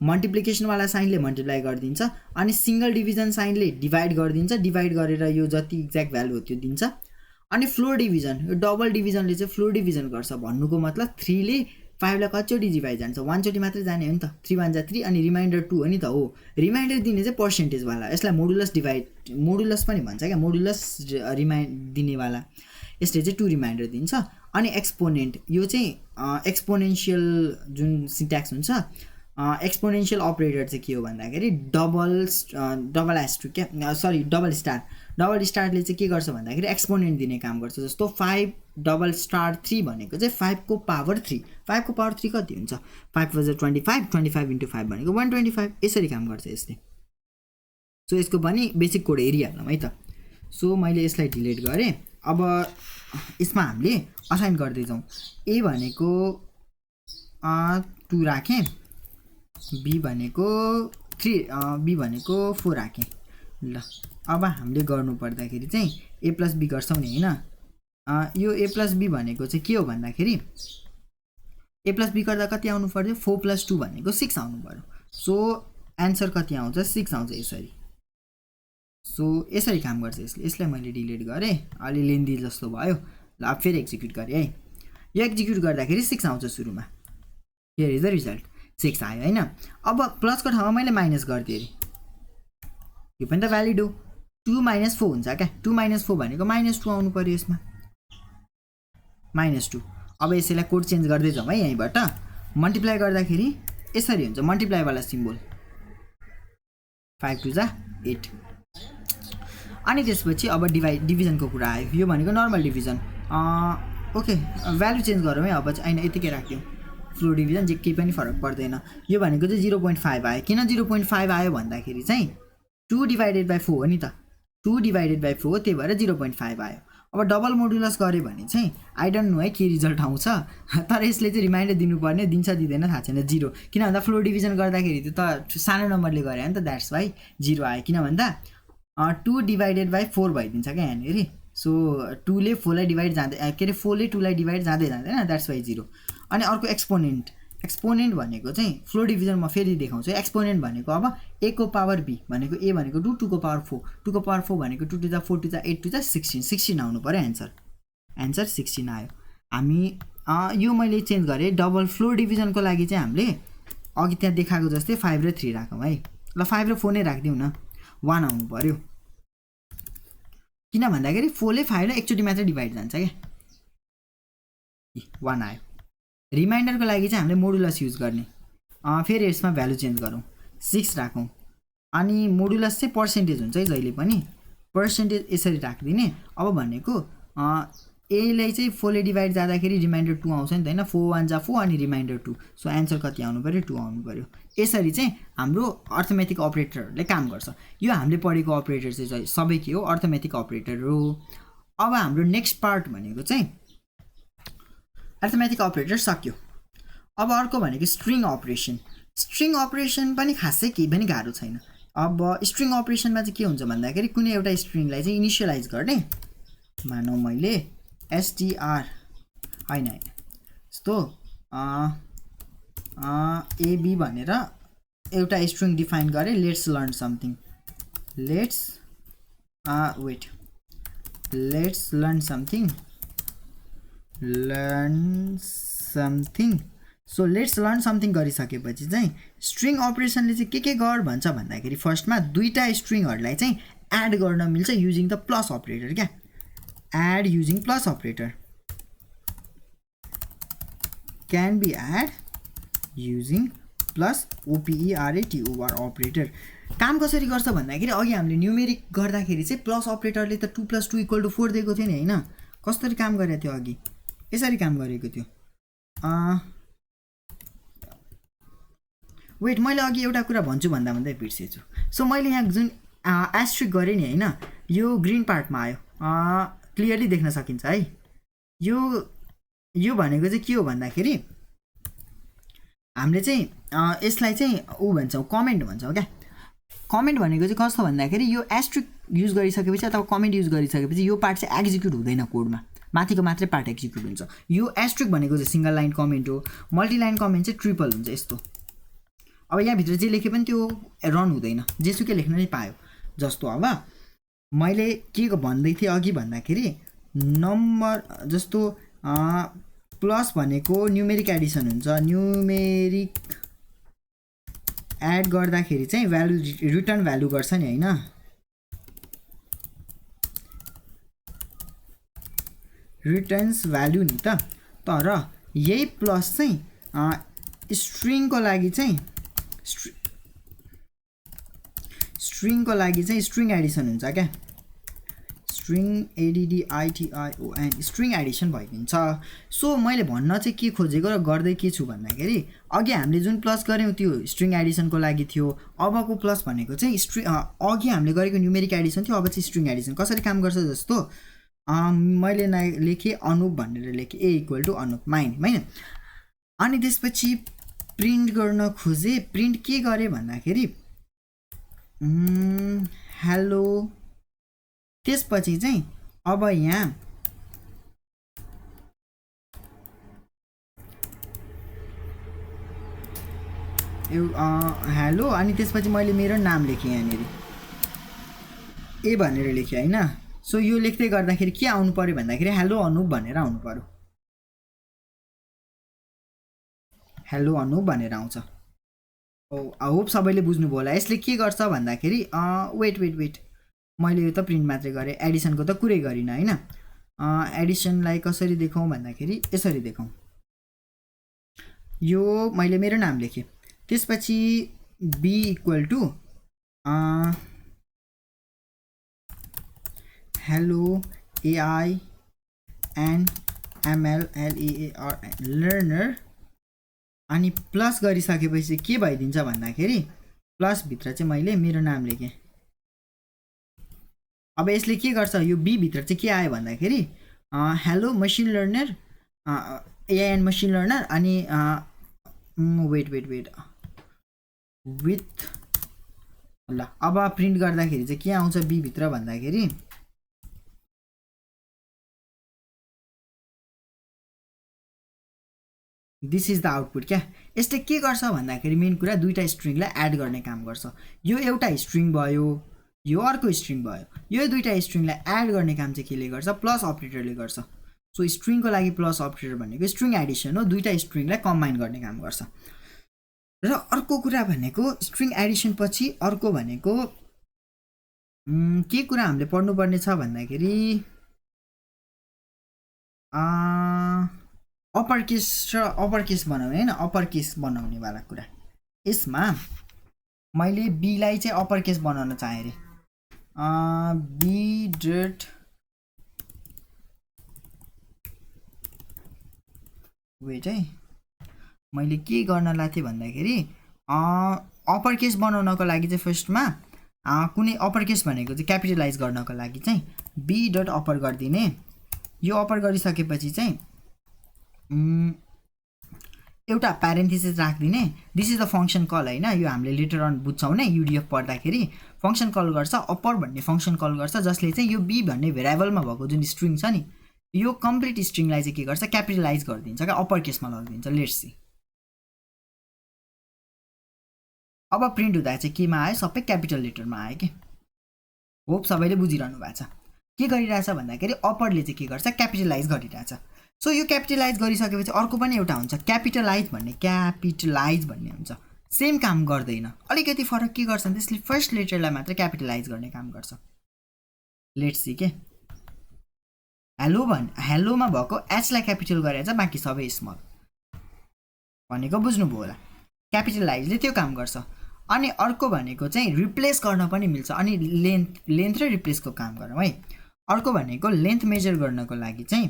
मल्टिप्लिकेसनवाला साइनले मल्टिप्लाई गरिदिन्छ, अनि सिङ्गल डिभिजन साइनले डिभाइड गरिदिन्छ, डिभाइड गरेर यो जति एक्ज्याक्ट भ्यालु हो त्यो दिन्छ। अनि फ्लोर डिभिजन, यो डबल डिभिजनले चाहिँ फ्लोर डिभिजन गर्छ। भन्नुको मतलब 3 ले 5 लाई कतिचोटि डिभाइड जान्छ, 1 चोटि मात्रै जाने हो नि त। 3 1 जा 3 अनि रिमाइन्डर 2 हो नि त। हो, रिमाइन्डर दिने चाहिँ पर्सेन्टेजवाला, यसलाई मोडुलस पनि भन्छ क्या, मोडुलस दिनेवाला, यसले चाहिँ 2 रिमाइन्डर दिन्छ। अनि एक्सपोनेन्ट, यो चाहिँ एक्सपोनेन्सियल जुन सिन्ट्याक्स हुन्छ, एक्सपोनेन्सियल अपरेटर चाहिँ के हो भन्दाखेरि डबल स्टारले चाहिँ के गर्छ भन्दाखेरि एक्सपोनेन्ट दिने काम गर्छ। जस्तो 5 डबल स्टार 3 भनेको चाहिँ 5 को पावर 3, 5 को पावर 3 कति हुन्छ, 5 × 25, 25 × 5 भनेको 125, यसरी काम गर्छ यसले। सो यसको पनि बेसिक कोड हेरिहालौँ है त। सो मैले यसलाई डिलिट गरेँ। अब यसमा हामीले असाइन गर्दै जाउँ। ए भनेको 2 राखेँ, बी भनेको 4 राखेँ। ल अब हामीले गर्नु पर्दाखेरि चाहिँ a + b गर्छौँ नि हैन यो a + b भनेको चाहिँ के हो भन्दाखेरि a + b गर्दा कति आउनु पर्यो 4 + 2 भनेको 6 आउनु पर्यो सो आन्सर कति आउँछ 6 आउँछ यसरी सो यसरी काम गर्छ यसलाई मैले डिलिट गरेँ अलि लेन्दी जस्तो भयो ल अब फेरि एक्जिक्युट गरेँ है यो एक्जिक्युट गर्दाखेरि 6 आउँछ सुरुमा हियर इज द रिजल्ट 6 आयो हैन अब प्लसको ठाउँमा मैले माइनस गर्दिए यो पनि त भ्यालिड हो 2 - 4 हुन्छ क्या 2 - 4 भनेको -2 आउनु पर्यो यसमा -2 अब यसैलाई कोड चेन्ज गर्दै जाउँ है यहीँबाट मल्टिप्लाई गर्दाखेरि यसरी हुन्छ मल्टिप्लाई वाला सिम्बल 5 * 2 = 8 अनि त्यसपछि अब डिभिजनको कुरा आयो यो भनेको normal division okay value change गरौँ है अब चाहिँ हैन यतिकै राख्दिउँ फ्लो डिभिजन जे केही पनि फरक पर्दैन यो भनेको चाहिँ 0.5 आयो किन 0.5 आयो भन्दाखेरि चाहिँ 2 / 4 हो नि त 2 / 4 त्यही भएर 0.5 आयो अब डबल मोडुलस गरे भने चाहिँ आई डोन्ट नो है के रिजल्ट आउँछ तर यसले चाहिँ रिमाइन्डर दिनुपर्ने दिन्छ दिँदैन थाहा छैन 0 किन भन्दा फ्लो डिभिजन गर्दाखेरि त सानो नम्बरले गरे नि त द्याट्स वाइ 0 आयो किन भन्दा 2 / 4 भइदिन्छ क्या यहाँनिर सो 2 ले 4 लाई डिभाइड जाँदै के अरे 4 ले 2 लाई डिभाइड जाँदै जाँदैन द्याट्स वाइ 0 अनि अर्को एक्सपोनेन्ट भनेको चाहिँ फ्लो डिभिजन म फेरि देखाउँछु एक्सपोनेन्ट भनेको अब a को पावर b भनेको a भनेको 2 को पावर 4 2 को पावर 4 भनेको 2 * 4 * 8 * 16 आउनु पर्यो आन्सर 16 आयो हामी यो मैले चेन्ज गरेँ डबल फ्लो डिभिजनको लागि चाहिँ हामीले अघि त्यहाँ देखाएको जस्तै 5 र 3 राखौँ है ल 5 र 4 नै राखिदिउँ न 1 आउनु पर्यो किन भन्दाखेरि 4 ले 5 लाई एकचोटि मात्र डिभाइड जान्छ क्या 1 आयो रिमाइन्डरको लागि चाहिँ हामीले मोडुलस युज गर्ने फेरि यसमा भ्यालु चेन्ज गरौँ 6 राखौँ अनि मोडुलस चाहिँ पर्सेन्टेज हुन्छ है जहिले पनि पर्सेन्टेज यसरी राखिदिने अब भनेको a लाई चाहिँ 4 ले डिभाइड जाँदाखेरि रिमाइन्डर 2 आउँछ नि त हैन 4 1 = 4 अनि रिमाइन्डर 2 सो आन्सर कति आउनु पर्यो 2 आउनु पर्यो यसरी चाहिँ हाम्रो अर्थमेटिक अपरेटरहरूले काम गर्छ यो हामीले पढेको अपरेटर चाहिँ सबै के हो अर्थमेटिक अपरेटर हो अब हाम्रो नेक्स्ट पार्ट भनेको चाहिँ अर्थमेटिक अपरेटर सक्यो अब अर्को भनेको स्ट्रिङ अपरेसन पनि खासै केही पनि गाह्रो छैन अब स्ट्रिङ अपरेसनमा चाहिँ के हुन्छ भन्दाखेरि कुनै एउटा स्ट्रिङलाई चाहिँ इनिसियलाइज गर्ने मानौ मैले str हैन यस्तो ab भनेर एउटा स्ट्रिङ डिफाइन गरे let's learn something so let's learn something गरिसकेपछि चाहिँ स्ट्रिङ अपरेसनले चाहिँ के गर भन्छ भन्दाखेरि फर्स्टमा दुईटा स्ट्रिङहरूलाई चाहिँ एड गर्न मिल्छ युजिङ द प्लस अपरेटर क्या add using plus operator can be add using plus operator operator काम कसरी गर्छ भन्दाखेरि अघि हामीले न्युमेरिक गर्दाखेरि चाहिँ प्लस अपरेटरले त 2 + 2 = 4 दिएको थियो नि हैन कसरी काम गरेको थियो अघि यसरी काम गरेको थियो वेट मैले अघि एउटा कुरा भन्छु भन्दै बिर्सेछु सो मैले यहाँ जुन एस्ट्रिक गरेँ नि हैन यो ग्रीन पार्टमा आयो क्लियरली देख्न सकिन्छ है यो भनेको चाहिँ के हो भन्दाखेरि हामीले चाहिँ यसलाई चाहिँ भन्छौँ कमेन्ट भन्छौँ क्या कमेन्ट भनेको चाहिँ कस्तो भन्दाखेरि यो एस्ट्रिक युज गरिसकेपछि अथवा कमेन्ट युज गरिसकेपछि यो पार्ट चाहिँ एक्जिक्युट हुँदैन कोडमा माथिको मात्रै पार्ट एक्जिक्युट हुन्छ यो एस्ट्रिक भनेको चाहिँ सिंगल लाइन कमेन्ट हो मल्टी लाइन कमेन्ट चाहिँ ट्रिपल हुन्छ यस्तो अब यहाँभित्र जे लेखे पनि त्यो रन हुँदैन जेसुकै लेख्न नै पायो जस्तो अब मैले के भन्दै थिएँ अघि भन्दाखेरि नम्बर जस्तो प्लस भनेको न्युमेरिक एडिसन हुन्छ न्युमेरिक एड गर्दाखेरि चाहिँ भ्यालु रिटर्न भ्यालु गर्छ नि हैन रिटर्न्स भ्यालु नि त तर यही प्लस चाहिँ स्ट्रिङको लागि चाहिँ स्ट्रिङ एडिसन हुन्छ क्या स्ट्रिङ ADDITION स्ट्रिङ एडिसन भइदिन्छ सो मैले भन्न चाहिँ के खोजेको र गर्दै के छु भन्दाखेरि अघि हामीले जुन प्लस गऱ्यौँ त्यो स्ट्रिङ एडिसनको लागि थियो अबको प्लस भनेको चाहिँ अघि हामीले गरेको न्युमेरिक एडिसन थियो अब चाहिँ स्ट्रिङ एडिसन कसरी काम गर्छ जस्तो मैले लेखेँ अनुप भनेर लेखेँ A = अनुप माइन हैन अनि त्यसपछि प्रिन्ट गर्न खोजेँ प्रिन्ट के गरेँ भन्दाखेरि हेलो त्यसपछि चाहिँ अब यहाँ हेलो अनि त्यसपछि मैले मेरो नाम लेखेँ यहाँनिर ए भनेर लेखेँ हैन। सो यो लेख्दै गर्दाखेरि के आउनु पर्यो भन्दाखेरि हेलो अनुप भनेर आउनु पर्यो। हेलो अनुप भनेर आउँछ। आई होप सबैले बुझ्नुभयो होला। यसले के गर्छ भन्दाखेरि वेट मैले यो त प्रिन्ट मात्रै गरेँ, एडिसनको त कुरै गरिनँ हैन। एडिसनलाई कसरी देखाउँ भन्दाखेरि यसरी देखाउँ। यो मैले मेरो नाम लेखेँ, त्यसपछि B equal to hello AI and ML L E A R learner अनि प्लस गरिसकेपछि के भइदिन्छ भन्दाखेरि प्लस भित्र चाहिँ मैले मेरो नाम लेखेँ। अब यसले के गर्छ, यो बी भित्र चाहिँ के आयो भन्दाखेरि hello machine learner AI and machine learner अनि वेट विथ ल अब प्रिन्ट गर्दाखेरि चाहिँ के आउँछ बी भित्र भन्दाखेरि दिस इज द आउटपुट। क्या यसले के गर्छ भन्दाखेरि मेन कुरा दुईटा स्ट्रिङलाई एड गर्ने काम गर्छ। यो एउटा स्ट्रिङ भयो, यो अर्को स्ट्रिङ भयो, यो दुईटा स्ट्रिङलाई एड गर्ने काम चाहिँ केले गर्छ, प्लस अपरेटरले गर्छ। सो स्ट्रिङको लागि प्लस अपरेटर भनेको स्ट्रिङ एडिसन हो, दुईटा स्ट्रिङलाई कम्बाइन गर्ने काम गर्छ। र अर्को कुरा भनेको स्ट्रिङ एडिसन पछि अर्को भनेको के कुरा हामीले पढ्नुपर्ने छ भन्दाखेरि अप्पर केस र अप्पर केस बनाउने हैन, अप्पर केस बनाउने वाला कुरा। यसमा मैले बी लाई चाहिँ अप्पर केस बनाउन चाहे रे। बी डट वेट है, मैले के गर्न लाग्थेँ भन्दाखेरि अप्पर केस बनाउनको लागि चाहिँ फर्स्टमा कुनै अप्पर केस भनेको चाहिँ क्यापिटलाइज गर्नको लागि चाहिँ बी डट अप्पर गरिदिने। यो अप्पर गरिसकेपछि चाहिँ एउटा प्यारेन्थेसिस राखिदिने। This is the function call हैन, यो हामीले लेटर अन बुझ्छौँ नै युडिएफ पढ्दाखेरि। फङ्सन कल गर्छ, अप्पर भन्ने फङ्सन कल गर्छ जसले चाहिँ यो बी भन्ने भेरिएबलमा भएको जुन स्ट्रिङ छ नि यो कम्प्लिट स्ट्रिङलाई चाहिँ के गर्छ क्यापिटलाइज गरिदिन्छ क्या, अप्पर केसमा लगिदिन्छ। लेट्स सी अब प्रिन्ट हुँदा चाहिँ केमा आयो, सबै क्यापिटल लेटरमा आयो कि। होप सबैले बुझिरहनु भएको छ। के गरिरहेछ भन्दाखेरि अप्परले चाहिँ के गर्छ क्यापिटलाइज गरिरहेछ। सो यो क्यापिटलाइज गरिसकेपछि अर्को पनि एउटा हुन्छ क्यापिटलाइज भन्ने हुन्छ। सेम काम गर्दैन, अलिकति फरक के गर्छ भने त्यसले फर्स्ट लेटरलाई मात्र क्यापिटलाइज गर्ने काम गर्छ। लेट्स सी के हेलोमा भएको एचलाई क्यापिटल गरेर चाहिँ बाँकी सबै स्मल भनेको बुझ्नुभयो होला। क्यापिटलाइजले त्यो काम गर्छ। अनि अर्को भनेको चाहिँ रिप्लेस गर्न पनि मिल्छ। अनि लेन्थ र रिप्लेसको काम गरौँ है। अर्को भनेको लेन्थ मेजर गर्नको लागि चाहिँ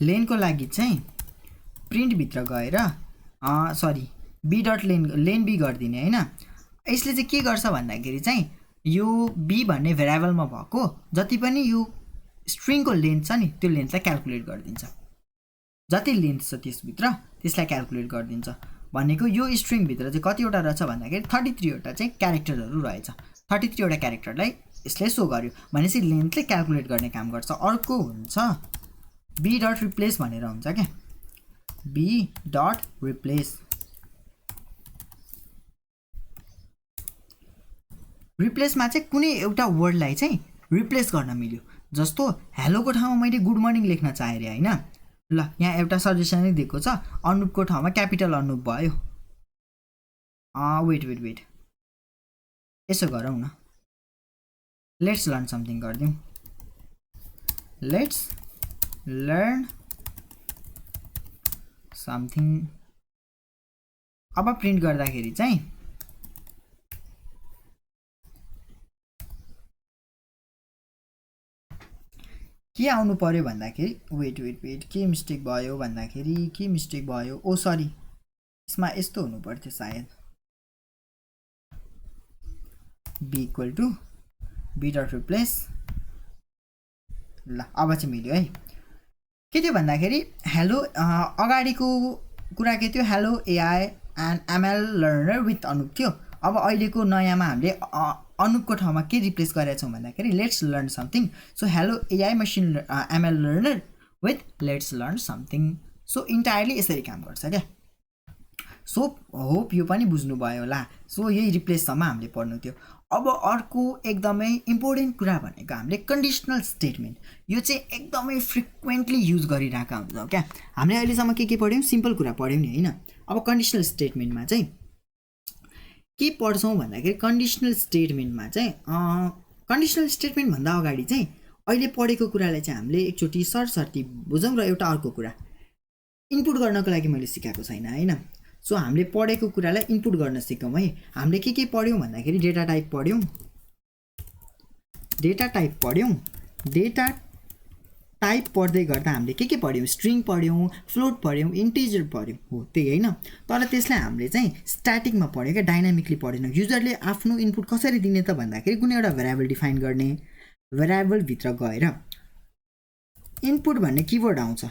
लेनको लागि चाहिँ प्रिन्टभित्र गएर बी डट लेन बी गरिदिने होइन। यसले चाहिँ के गर्छ भन्दाखेरि चाहिँ यो बी भन्ने भेरिएबलमा भएको जति पनि यो स्ट्रिङको लेन्थ छ नि त्यो लेन्थलाई क्याल्कुलेट गरिदिन्छ। जति लेन्थ छ त्यसभित्र त्यसलाई क्याल्कुलेट गरिदिन्छ। भनेको यो स्ट्रिङभित्र चाहिँ कतिवटा रहेछ भन्दाखेरि 33 वटा चाहिँ क्यारेक्टरहरू रहेछ। 33 वटा क्यारेक्टरलाई यसले सो गर्यो भनेपछि लेन्थले क्याल्कुलेट गर्ने काम गर्छ। अर्को हुन्छ बी डट रिप्लेस भनेर हुन्छ क्या, बी डट रिप्लेस। रिप्लेसमा चाहिँ कुनै एउटा वर्डलाई चाहिँ रिप्लेस गर्न मिल्यो। जस्तो हेलोको ठाउँमा मैले गुड मर्निङ लेख्न चाहेँ अरे होइन। ल यहाँ एउटा सजेसनै दिएको छ, अनुपको ठाउँमा क्यापिटल अनुप भयो। वेट यसो गरौँ न, लेट्स लर्न समथिङ गरिदिउँ। Let's learn something. अब प्रिन्ट गर्दाखेरि चाहिँ के आउनु पर्यो भन्दाखेरि वेट के मिस्टेक भयो भन्दाखेरि ओ सरी यसमा यस्तो हुनु पर्थ्यो सायद। B equal to B dot replace. ल अब चाहिँ मिल्यो है। के थियो भन्दाखेरि हेलो अगाडिको कुरा के थियो, hello AI and ML learner with Anup थियो। अब अहिलेको नयाँमा हामीले अनुपको ठाउँमा के रिप्लेस गरेका छौँ भन्दाखेरि let's learn something. So hello AI machine ML learner with let's learn something. So entirely यसरी काम गर्छ क्या. सो होप यो पनि बुझ्नुभयो होला. सो यही रिप्लेससम्म हामीले पढ्नु थियो. अब अर्को एकदमै इम्पोर्टेन्ट कुरा भनेको हामीले कन्डिसनल स्टेटमेन्ट. यो चाहिँ एकदमै फ्रिक्वेन्टली युज गरिरहेका हुन्छौँ क्या. हामीले अहिलेसम्म के पढ्यौँ, सिम्पल कुरा पढ्यौँ नि होइन. अब कन्डिसनल स्टेटमेन्टमा चाहिँ के पढ्छौँ भन्दाखेरि कन्डिसनल स्टेटमेन्टमा चाहिँ कन्डिसनल स्टेटमेन्टभन्दा अगाडि चाहिँ अहिले पढेको कुरालाई चाहिँ हामीले एकचोटि सरसर्ती बुझौँ. र एउटा अर्को कुरा इनपुट गर्नको लागि मैले सिकाएको छैन होइन. सो हामीले पढेको कुरालाई इनपुट गर्न सिकौँ है. हामीले के पढ्यौँ भन्दाखेरि डेटा टाइप पढ्यौँ, डेटा टाइप पढ्दै गर्दा हामीले के पढ्यौँ, स्ट्रिङ पढ्यौँ, फ्लोट पढ्यौँ, इन्टिजर पढ्यौँ. हो त्यही होइन. तर त्यसलाई हामीले चाहिँ स्ट्याटिकमा पढ्यो क्या, डाइनामिकली पढेन. युजरले आफ्नो इनपुट कसरी दिने त भन्दाखेरि कुनै एउटा भेरिएबल डिफाइन गर्ने, भेरिएबलभित्र गएर इनपुट भन्ने किवर्ड आउँछ.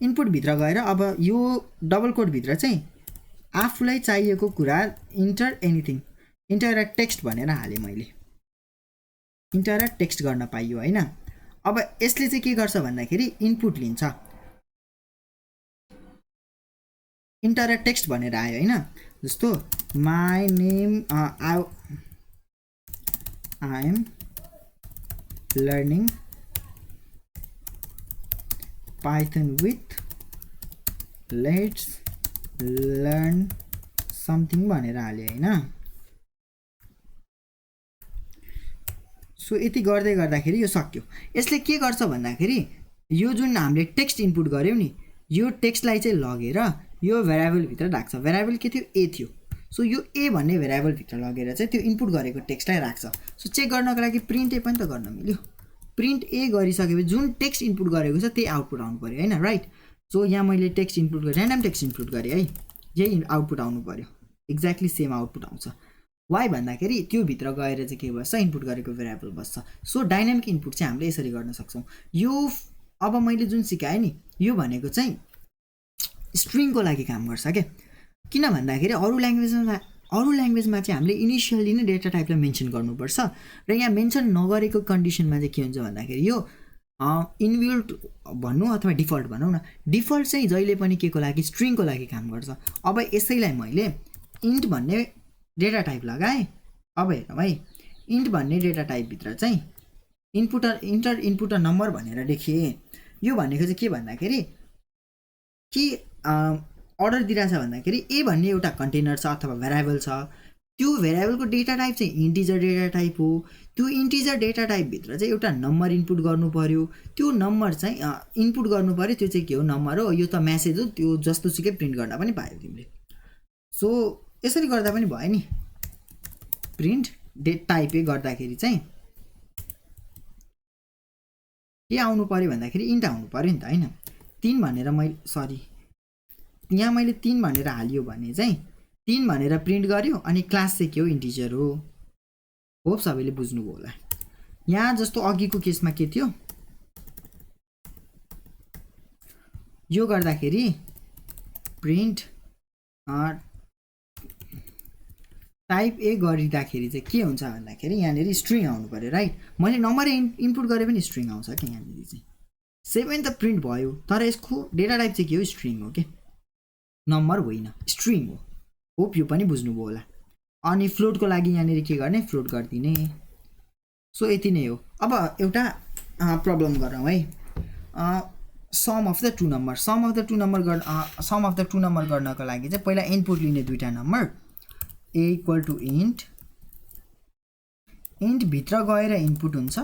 इनपुटभित्र गएर अब यो डबल कोडभित्र चाहिँ आफूलाई चाहिएको कुरा इन्टर एनिथिङ, इन्टर टेक्स्ट भनेर हालेँ मैले. इन्टर टेक्स्ट गर्न पाइयो होइन. अब यसले चाहिँ के गर्छ भन्दाखेरि इनपुट लिन्छ. इन्टर टेक्स्ट भनेर आयो होइन. जस्तो my name I am learning Python with let's learn something भनेर हाल्यो होइन. सो यति गर्दै गर्दाखेरि यो सक्यो. यसले के गर्छ भन्दाखेरि यो जुन हामीले टेक्स्ट इनपुट गऱ्यौँ नि, यो टेक्स्टलाई चाहिँ लगेर यो भेरिएबलभित्र राख्छ. भेरिएबल के थियो, ए थियो. सो यो ए भन्ने भेरिएबलभित्र लगेर चाहिँ त्यो इनपुट गरेको टेक्स्टलाई राख्छ. सो चेक गर्नको लागि प्रिन्ट ए पनि त गर्न मिल्यो. प्रिन्ट ए गरिसकेपछि जुन टेक्स्ट इनपुट गरेको छ त्यही आउटपुट आउनु पऱ्यो होइन. राइट. सो यहाँ मैले टेक्स्ट इनपुट गरेँ, ऱ्यान्डम टेक्स्ट इनपुट गरेँ है, यही आउटपुट आउनु पऱ्यो. एक्ज्याक्टली सेम आउटपुट आउँछ. वाइ भन्दाखेरि त्यो भित्र गएर चाहिँ के बस्छ, इनपुट गरेको भेरिएबल बस्छ. सो डाइनामिक इनपुट चाहिँ हामीले यसरी गर्न सक्छौँ. यो अब मैले जुन सिकाएँ नि, यो भनेको चाहिँ स्ट्रिङको लागि काम गर्छ क्या. किन भन्दाखेरि अरू ल्याङ्ग्वेजमा चाहिँ हामीले इनिसियली नै डेटा टाइपलाई मेन्सन गर्नुपर्छ. र यहाँ मेन्सन नगरेको कन्डिसनमा चाहिँ के हुन्छ भन्दाखेरि यो इनबिल्ट भनौँ अथवा डिफल्ट भनौँ न, डिफल्ट चाहिँ जहिले पनि के को लागि, स्ट्रिङको लागि काम गर्छ. अब यसैलाई मैले इन्ट भन्ने डेटा टाइप लगाएँ. अब हेरौँ है, इन्ट भन्ने डेटा टाइपभित्र चाहिँ इन्टर इनपुट नम्बर भनेर लेखेँ. यो भनेको चाहिँ के भन्दाखेरि के अर्डर दिइरहेछ भन्दाखेरि ए भन्ने एउटा कन्टेनर छ अथवा भेरिएबल छ. त्यो भेरिएबलको डेटा टाइप चाहिँ इन्टिजर डेटा टाइप हो. त्यो इन्टिजर डेटा टाइपभित्र चाहिँ एउटा नम्बर इनपुट गर्नु पऱ्यो. त्यो नम्बर चाहिँ इनपुट गर्नु पऱ्यो. त्यो चाहिँ के हो, नम्बर हो. यो त म्यासेज हो. त्यो जस्तो सुकै प्रिन्ट गर्दा पनि पायो तिमीले. सो यसरी गर्दा पनि भयो नि. प्रिन्ट टाइपै गर्दाखेरि चाहिँ के आउनु पऱ्यो भन्दाखेरि इन्ट आउनु पऱ्यो नि त होइन. 3 भनेर मैले यहाँ मैले 3 भनेर हालियो भने चाहिँ 3 भनेर प्रिन्ट गर्यो. अनि क्लास चाहिँ के हो, इन्टिजर हो. होप सबैले बुझ्नुभयो होला. यहाँ जस्तो अघिको केसमा के थियो, यो गर्दाखेरि प्रिन्ट टाइप ए गरिँदाखेरि चाहिँ के हुन्छ भन्दाखेरि यहाँनिर स्ट्रिङ आउनु पऱ्यो. राइट. मैले नम्बर इनपुट गरेँ पनि स्ट्रिङ आउँछ कि यहाँनिर चाहिँ 7 त प्रिन्ट भयो. तर यसको डेटा टाइप चाहिँ के हो, स्ट्रिङ हो कि, नम्बर होइन, स्ट्रिङ हो. होप यो पनि बुझ्नुभयो होला. अनि फ्लोटको लागि यहाँनिर के गर्ने, फ्लोट गरिदिने. सो यति नै हो. अब एउटा प्रब्लम गरौँ है. Sum of the two number. Sum of the two number गर्नको लागि चाहिँ पहिला इनपुट लिने दुईवटा नम्बर, ए इक्वल टु इन्टभित्र गएर इनपुट हुन्छ.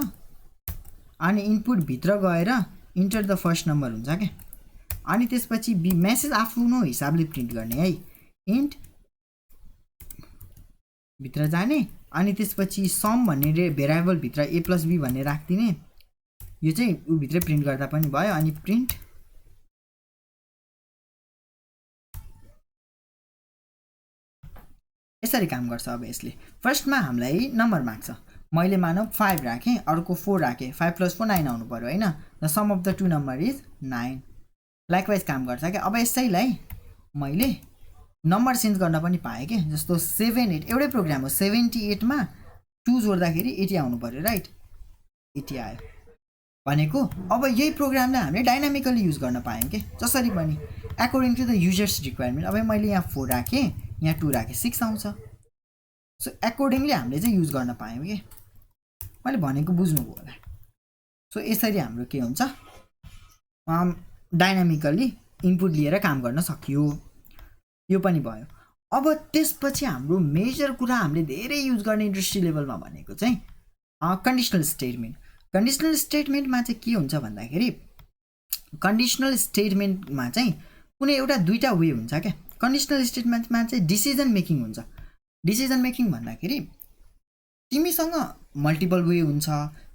अनि इनपुटभित्र गएर इन्टर द फर्स्ट नम्बर हुन्छ क्या. अनि त्यसपछि मेसेज आफ्नो हिसाबले प्रिन्ट गर्ने है. इन्ट भित्र जाने अनि त्यसपछि सम भन्ने भेरिएबलभित्र ए प्लस बी भन्ने राखिदिने. यो चाहिँ उभित्र प्रिन्ट गर्दा पनि भयो. अनि प्रिन्ट यसरी काम गर्छ. अब यसले फर्स्टमा हामीलाई नम्बर माग्छ. मैले मानौ 5 राखेँ, अर्को 4 राखेँ. 5 + 4 9 आउनु पऱ्यो होइन. The sum of the two number is 9. Likewise काम गर्छ क्या. अब यसैलाई मैले नम्बर चेन्ज गर्न पनि पाएँ कि. जस्तो 78 एउटै प्रोग्राम हो. 78 मा 2 जोड्दाखेरि 80 आउनु पर्यो राइट 80 आयो भनेको अब यही प्रोग्रामलाई हामीले डाइनामिकली युज गर्न पायौँ के जसरी पनि according to the users requirement अब मैले यहाँ 4 राखेँ यहाँ 2 राखेँ 6 आउँछ सो अकॉर्डिङली हामीले चाहिँ युज गर्न पायौँ के मैले भनेको बुझ्नुभयो होला सो यसरी हाम्रो के हुन्छ डाइनामिकली इनपुट लिएर काम गर्न सकियो यो पनि भयो अब त्यसपछि हाम्रो मेजर कुरा हामीले धेरै युज गर्ने इन्डस्ट्री लेभलमा भनेको चाहिँ कन्डिसनल स्टेटमेन्टमा चाहिँ के हुन्छ भन्दाखेरि कन्डिसनल स्टेटमेन्टमा चाहिँ कुनै एउटा दुईटा वे हुन्छ क्या कन्डिसनल स्टेटमेन्टमा चाहिँ डिसिजन मेकिङ हुन्छ डिसिजन मेकिङ भन्दाखेरि तिमीसँग मल्टिपल वे हुन्छ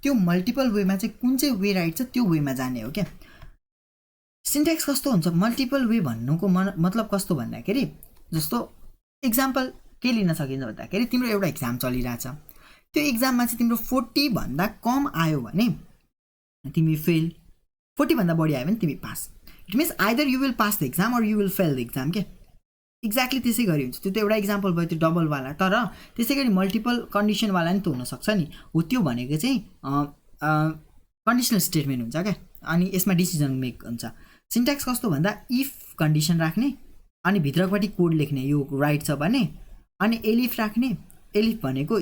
त्यो मल्टिपल वेमा चाहिँ कुन चाहिँ वे राइट छ त्यो वेमा जाने हो क्या सिन्ट्याक्स कस्तो हुन्छ मल्टिपल वे भन्नुको मतलब कस्तो भन्दाखेरि जस्तो इक्जाम्पल के लिन सकिन्छ भन्दाखेरि तिम्रो एउटा एक्जाम चलिरहेछ त्यो एक्जाममा चाहिँ तिम्रो 40 भन्दा कम आयो भने तिमी फेल 40 भन्दा बढी आयो भने तिमी pass it means either you will pass the exam or you will fail the exam के एक्ज्याक्टली त्यसै गरी हुन्छ त्यो त एउटा इक्जाम्पल भयो त्यो डबलवाला तर त्यसै गरी मल्टिपल कन्डिसनवाला नि त हुनसक्छ नि हो त्यो भनेको चाहिँ कन्डिसनल स्टेटमेन्ट हुन्छ क्या अनि यसमा डिसिजन मेक हुन्छ सिन्ट्याक्स कस्तो भन्दा इफ कन्डिसन राख्ने अनि भित्रपट्टि कोड लेख्ने यो राइट छ भने अनि एलिफ राख्ने एलिफ भनेको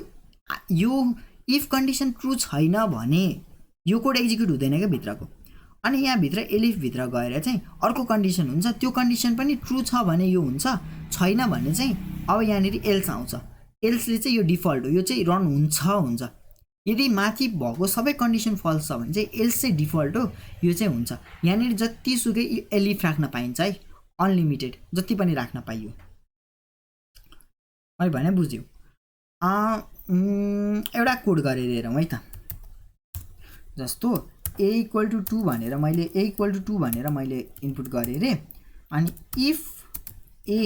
यो इफ कन्डिसन ट्रु छैन भने यो कोड एक्जिक्युट हुँदैन क्या भित्रको अनि यहाँ भित्र एलिफ भित्र गएर चाहिँ अर्को कन्डिसन हुन्छ त्यो कन्डिसन पनि ट्रु छ भने यो हुन्छ छैन भने चाहिँ अब यहाँनिर एल्स आउँछ एल्सले चाहिँ यो डिफल्ट हो यो चाहिँ रन हुन्छ यदि माथि भएको सबै कन्डिसन फल्स छ भने चाहिँ एल्स चाहिँ डिफल्ट हो यो चाहिँ हुन्छ यहाँनिर जतिसुकै एलिफ राख्न पाइन्छ है अनलिमिटेड जति पनि राख्न पाइयो मैले भने बुझ्यो एउटा कोड गरेर हेरौँ है त जस्तो a इक्वल टु 2 भनेर मैले a इक्वल टु 2 भनेर मैले इनपुट गरेँ रे अनि इफ a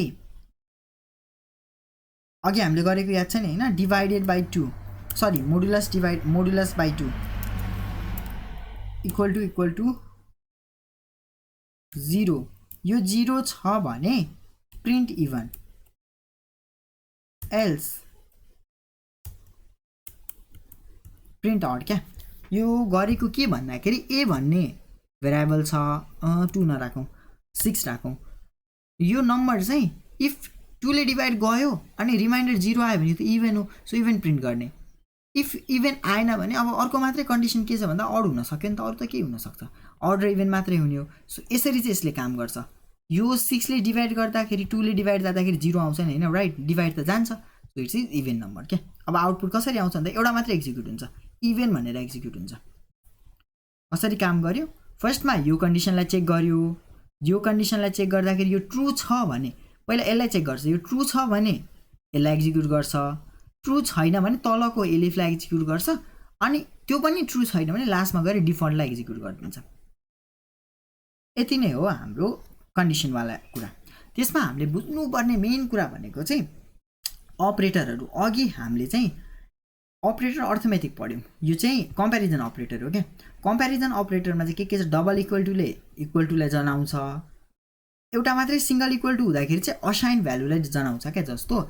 अघि हामीले गरेको याद छ नि हैन divided by 2 sorry modulus by 2 equal to 0 यो 0 छ भने print even else print out क्या यो गरेको के भन्दाखेरि a भन्ने भेरिएबल छ 2 नराखौँ 6 राखौँ यो नम्बर चाहिँ इफ 2 ले डिभाइड गयो अनि रिमाइन्डर 0 आयो भने त इभन हो सो इभन प्रिन्ट गर्ने इफ इभन आएन भने अब अर्को मात्रै कन्डिसन के छ भन्दा अड हुन सक्यो नि त अरू त के हुन सक्छ अड र इभन मात्रै हुने हो सो यसरी चाहिँ यसले काम गर्छ यो 6 ले डिभाइड गर्दाखेरि 2 ले डिभाइड जाँदाखेरि 0 आउँछ नि हैन राइट डिभाइड त जान्छ सो इट्स इभन नम्बर के अब आउटपुट कसरी आउँछ भन्दा एउटा मात्रै एक्जिक्युट हुन्छ इभन भनेर एक्जिक्युट हुन्छ कसरी काम गर्यो फर्स्टमा यो कन्डिसनलाई चेक गर्यो यो कन्डिसनलाई चेक गर्दाखेरि यो ट्रु छ भने पहिला यसलाई चेक गर्छ यो ट्रु छ भने यसलाई एक्जिक्युट गर्छ ट्रु छैन भने तलको एलिफलाई एक्जिक्युट गर्छ अनि त्यो पनि ट्रु छैन भने लास्टमा गएर डिफल्टलाई एक्जिक्युट गरिदिन्छ यति नै हो हाम्रो कन्डिसनवाला कुरा त्यसमा हामीले बुझ्नुपर्ने मेन कुरा भनेको चाहिँ अपरेटरहरू अघि हामीले चाहिँ अपरेटर अर्थमेटिक पढ्यौँ यो चाहिँ कम्प्यारिजन अपरेटर हो क्या कम्प्यारिजन अपरेटरमा चाहिँ के छ डबल इक्वल टुलाई जनाउँछ एउटा मात्रै सिंगल इक्वल टु हुँदाखेरि चाहिँ असाइन भ्यालुलाई जनाउँछ क्या जस्तो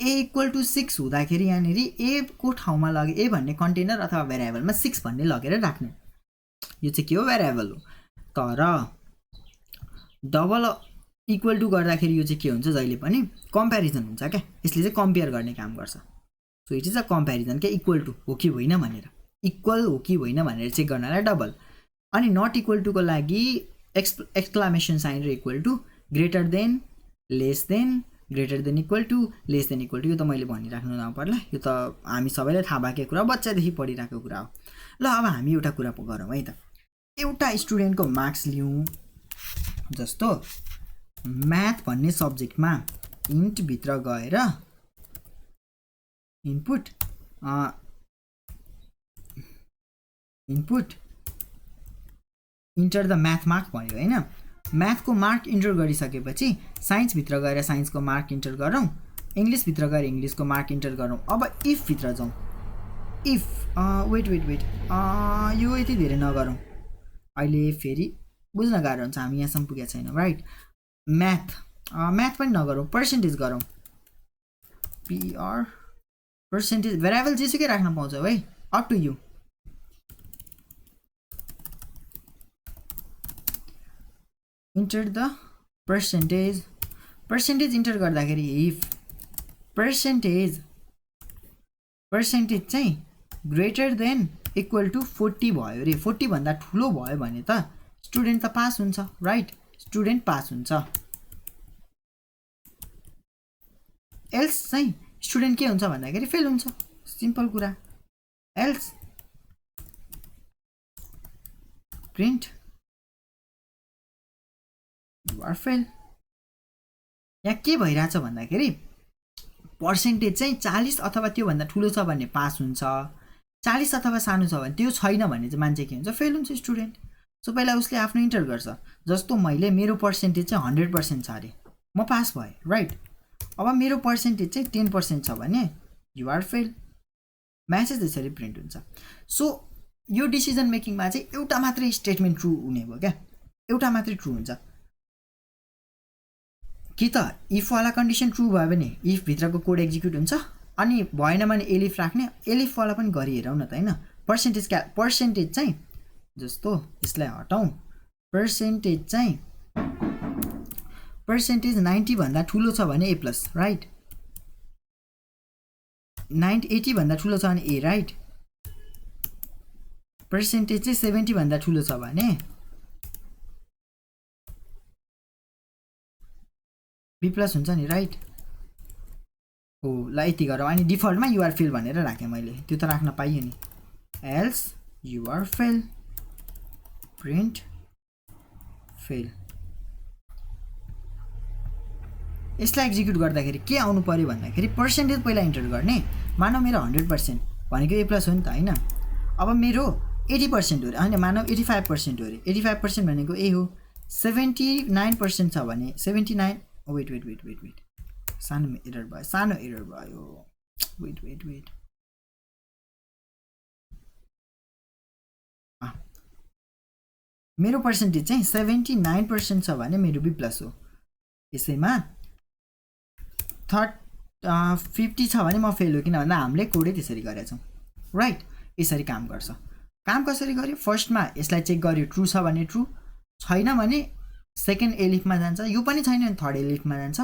a इक्वल टु 6 हुँदाखेरि यहाँनिर a को ठाउँमा लगे a भन्ने कन्टेनर अथवा भेरिएबलमा 6 भन्ने लगेर राख्ने यो चाहिँ के हो भेरिएबल हो तर डबल इक्वल टु गर्दाखेरि यो चाहिँ के हुन्छ जहिले पनि कम्प्यारिजन हुन्छ क्या यसले चाहिँ कम्पेयर गर्ने काम गर्छ so it is a comparison के इक्वल टु हो कि होइन भनेर इक्वल हो कि होइन भनेर चेक गर्नलाई डबल अनि नट इक्वल टुको लागि एक्सक्लामेसन साइन र equal to greater than less than greater than equal to less than equal to यो त मैले भनिराख्नु नपर्ला यो त हामी सबैलाई थाहा भएको कुरा बच्चादेखि पढिरहेको कुरा हो ल अब हामी एउटा कुरा गरौँ है त एउटा स्टुडेन्टको मार्क्स लिउँ जस्तो म्याथ भन्ने सब्जेक्टमा इन्ट भित्र गएर input enter the math mark भयो हैन म्याथको मार्क इन्टर गरिसकेपछि साइन्स भित्र गएर साइन्सको मार्क इन्टर गरौँ इंग्लिश भित्र गएर इंग्लिशको मार्क इन्टर गरौँ अब इफ भित्र जाउँ इफ वेट यो यति धेरै नगरौँ अहिले फेरि बुझ्न गाह्रो हुन्छ हामी यहाँसम्म पुगेका छैनौँ राइट म्याथ पनि नगरौँ पर्सेन्टेज गरौँ PR पर्सेन्टेज भेरिएबल जेसुकै राख्न पाउँछौ है, up to you. Enter the percentage. Percentage enter गर्दाखेरि इफ पर्सेन्टेज चाहिँ ग्रेटर देन इक्वल टु 40 भयो रे, 40 भन्दा ठुलो भयो भने त स्टुडेन्ट त पास हुन्छ, राइट, स्टुडेन्ट पास हुन्छ। एल्स चाहिँ स्टुडेन्ट के हुन्छ भन्दाखेरि फेल हुन्छ, सिम्पल कुरा। Else print you are fail. यहाँ के भइरहेछ भन्दाखेरि पर्सेन्टेज चाहिँ 40 अथवा त्योभन्दा ठुलो छ भने पास हुन्छ, 40 अथवा सानो छ भने त्यो छैन भने चाहिँ मान्छे के हुन्छ, फेल हुन्छ स्टुडेन्ट। सो पहिला उसले आफ्नो इन्टर गर्छ, जस्तो मैले मेरो पर्सेन्टेज चाहिँ 100% छ अरे, म पास भएँ, राइट। अब मेरो पर्सेन्टेज चाहिँ 10% छ भने यु आर फेल। म्यासेज त्यसरी प्रिन्ट हुन्छ। सो यो डिसिजन मेकिङमा चाहिँ एउटा मात्रै स्टेटमेन्ट ट्रु हुने भयो क्या, एउटा मात्रै ट्रु हुन्छ। कि त इफवाला कन्डिसन ट्रु भयो भने इफ भित्रको कोड एक्जिक्युट हुन्छ, अनि भएन भने एलिफ राख्ने, एलिफवाला पनि गरी हेरौँ न त होइन। पर्सेन्टेज चाहिँ जस्तो यसलाई हटाउँ, पर्सेन्टेज 90 भन्दा ठुलो छ भने ए प्लस, राइट, 80 भन्दा ठुलो छ भने ए, राइट। पर्सेन्टेज चाहिँ 70 भन्दा ठुलो छ भने बी प्लस हुन्छ नि, राइट। हो ल यति गरौँ। अनि डिफल्टमा युआर फेल भनेर राखेँ मैले, त्यो त राख्न पाइयो नि। Else you're fail, print fail. यसलाई एक्जिक्युट गर्दाखेरि के आउनु पर्यो भन्दाखेरि पर्सेन्टेज पहिला इन्टर गर्ने। मानव मेरो 100% भनेको ए प्लस हो नि त होइन। अब मेरो 80% हो अरे, होइन मानव 85% हो अरे, 85% भनेको ए हो। 79% छ भने 79, वेट सानो एरर भयो, वेट मेरो पर्सेन्टेज चाहिँ 79% छ भने मेरो बी प्लस हो। यसैमा 50 छ भने म फेल हो, किन भन्दा हामीले कोडै त्यसरी गरेका छौँ, राइट। यसरी काम गर्छ। काम कसरी गर्यो, फर्स्टमा यसलाई चेक गर्यो, ट्रु छ भने ट्रु, छैन भने सेकेन्ड एलिफमा जान्छ, यो पनि छैन भने थर्ड एलिफमा जान्छ।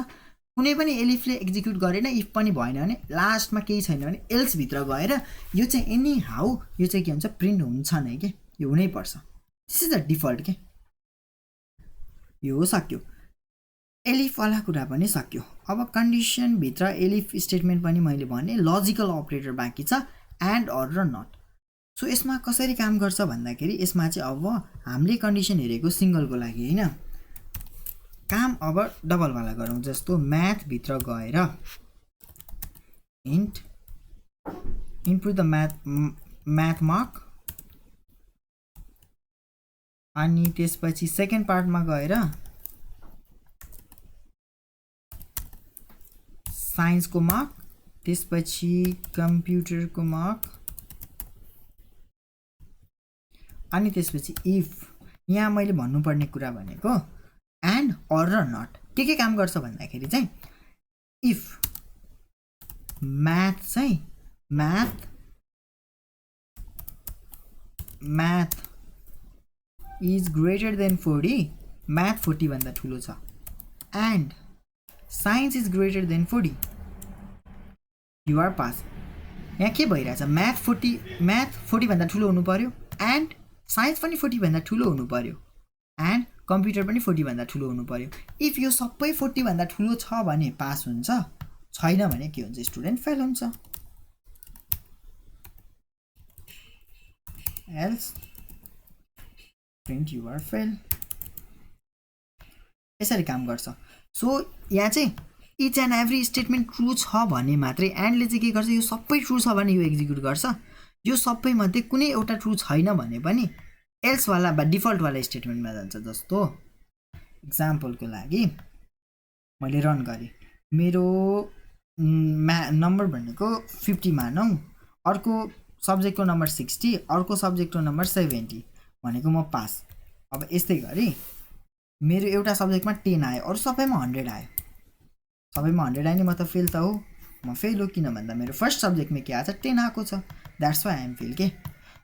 कुनै पनि एलिफले एक्जिक्युट गरेन, इफ पनि भएन भने लास्टमा केही छैन भने एल्स भित्र गएर यो चाहिँ एनी हाउ यो चाहिँ के हुन्छ, प्रिन्ट हुन्छ नै के, यो हुनैपर्छ। दिस इज द डिफल्ट के, यो सक्यो। एलिफवाला कुरा पनि सक्यो। अब कन्डिसनभित्र एलिफ स्टेटमेन्ट पनि मैले भने, लजिकल अपरेटर बाँकी छ, एन्ड अर र नट। सो यसमा कसरी काम गर्छ भन्दाखेरि यसमा चाहिँ अब हामीले कन्डिसन हेरेको सिङ्गलको लागि होइन, काम अब डबलवाला गरौँ। जस्तो म्याथभित्र गएर इनपुट द म्याथ मार्क, अनि त्यसपछि सेकेन्ड पार्टमा गएर साइन्सको मार्क, त्यसपछि कम्प्युटरको मार्क, अनि त्यसपछि इफ। यहाँ मैले भन्नुपर्ने कुरा भनेको एन्ड अर र नट के काम गर्छ भन्दाखेरि चाहिँ if math is greater than 40, math 40 भन्दा ठुलो छ, and science is greater than 40, you are pass. यहाँ के भइरहेछ, म्याथ 40 भन्दा ठुलो हुनु पर्यो, एन्ड साइन्स पनि 40 भन्दा ठुलो हुनु पर्यो, एन्ड कम्प्युटर पनि 40 भन्दा ठुलो हुनु पर्यो। इफ यो सबै 40 भन्दा ठुलो छ भने पास हुन्छ, छैन भने के हुन्छ, स्टुडेन्ट फेल हुन्छ। Else print you are fail. यसरी काम गर्छ। सो यहाँ चाहिँ each and every statement true छ भने मात्रै एन्डले चाहिँ के गर्छ, यो सबै ट्रु छ भने यो एक्जिक्युट गर्छ, यो सबै मध्ये कुनै एउटा ट्रु छैन भने पनि एल्सवाला वा डिफल्टवाला स्टेटमेन्टमा जान्छ। जस्तो इक्जाम्पलको लागि मैले रन गरेँ, मेरो नम्बर भनेको 50 मानौँ, अर्को सब्जेक्टको नम्बर 60, अर्को सब्जेक्टको नम्बर 70 भनेको म पास। अब यस्तै गरी मेरो एउटा सब्जेक्टमा 10 आयो, अरू सबैमा 100 आयो, सबैमा 100 आयो नि, म त फेल त हो। म फेल हो, किन भन्दा मेरो फर्स्ट सब्जेक्टमा के आएको छ 10 आएको छ, that's why I am fail के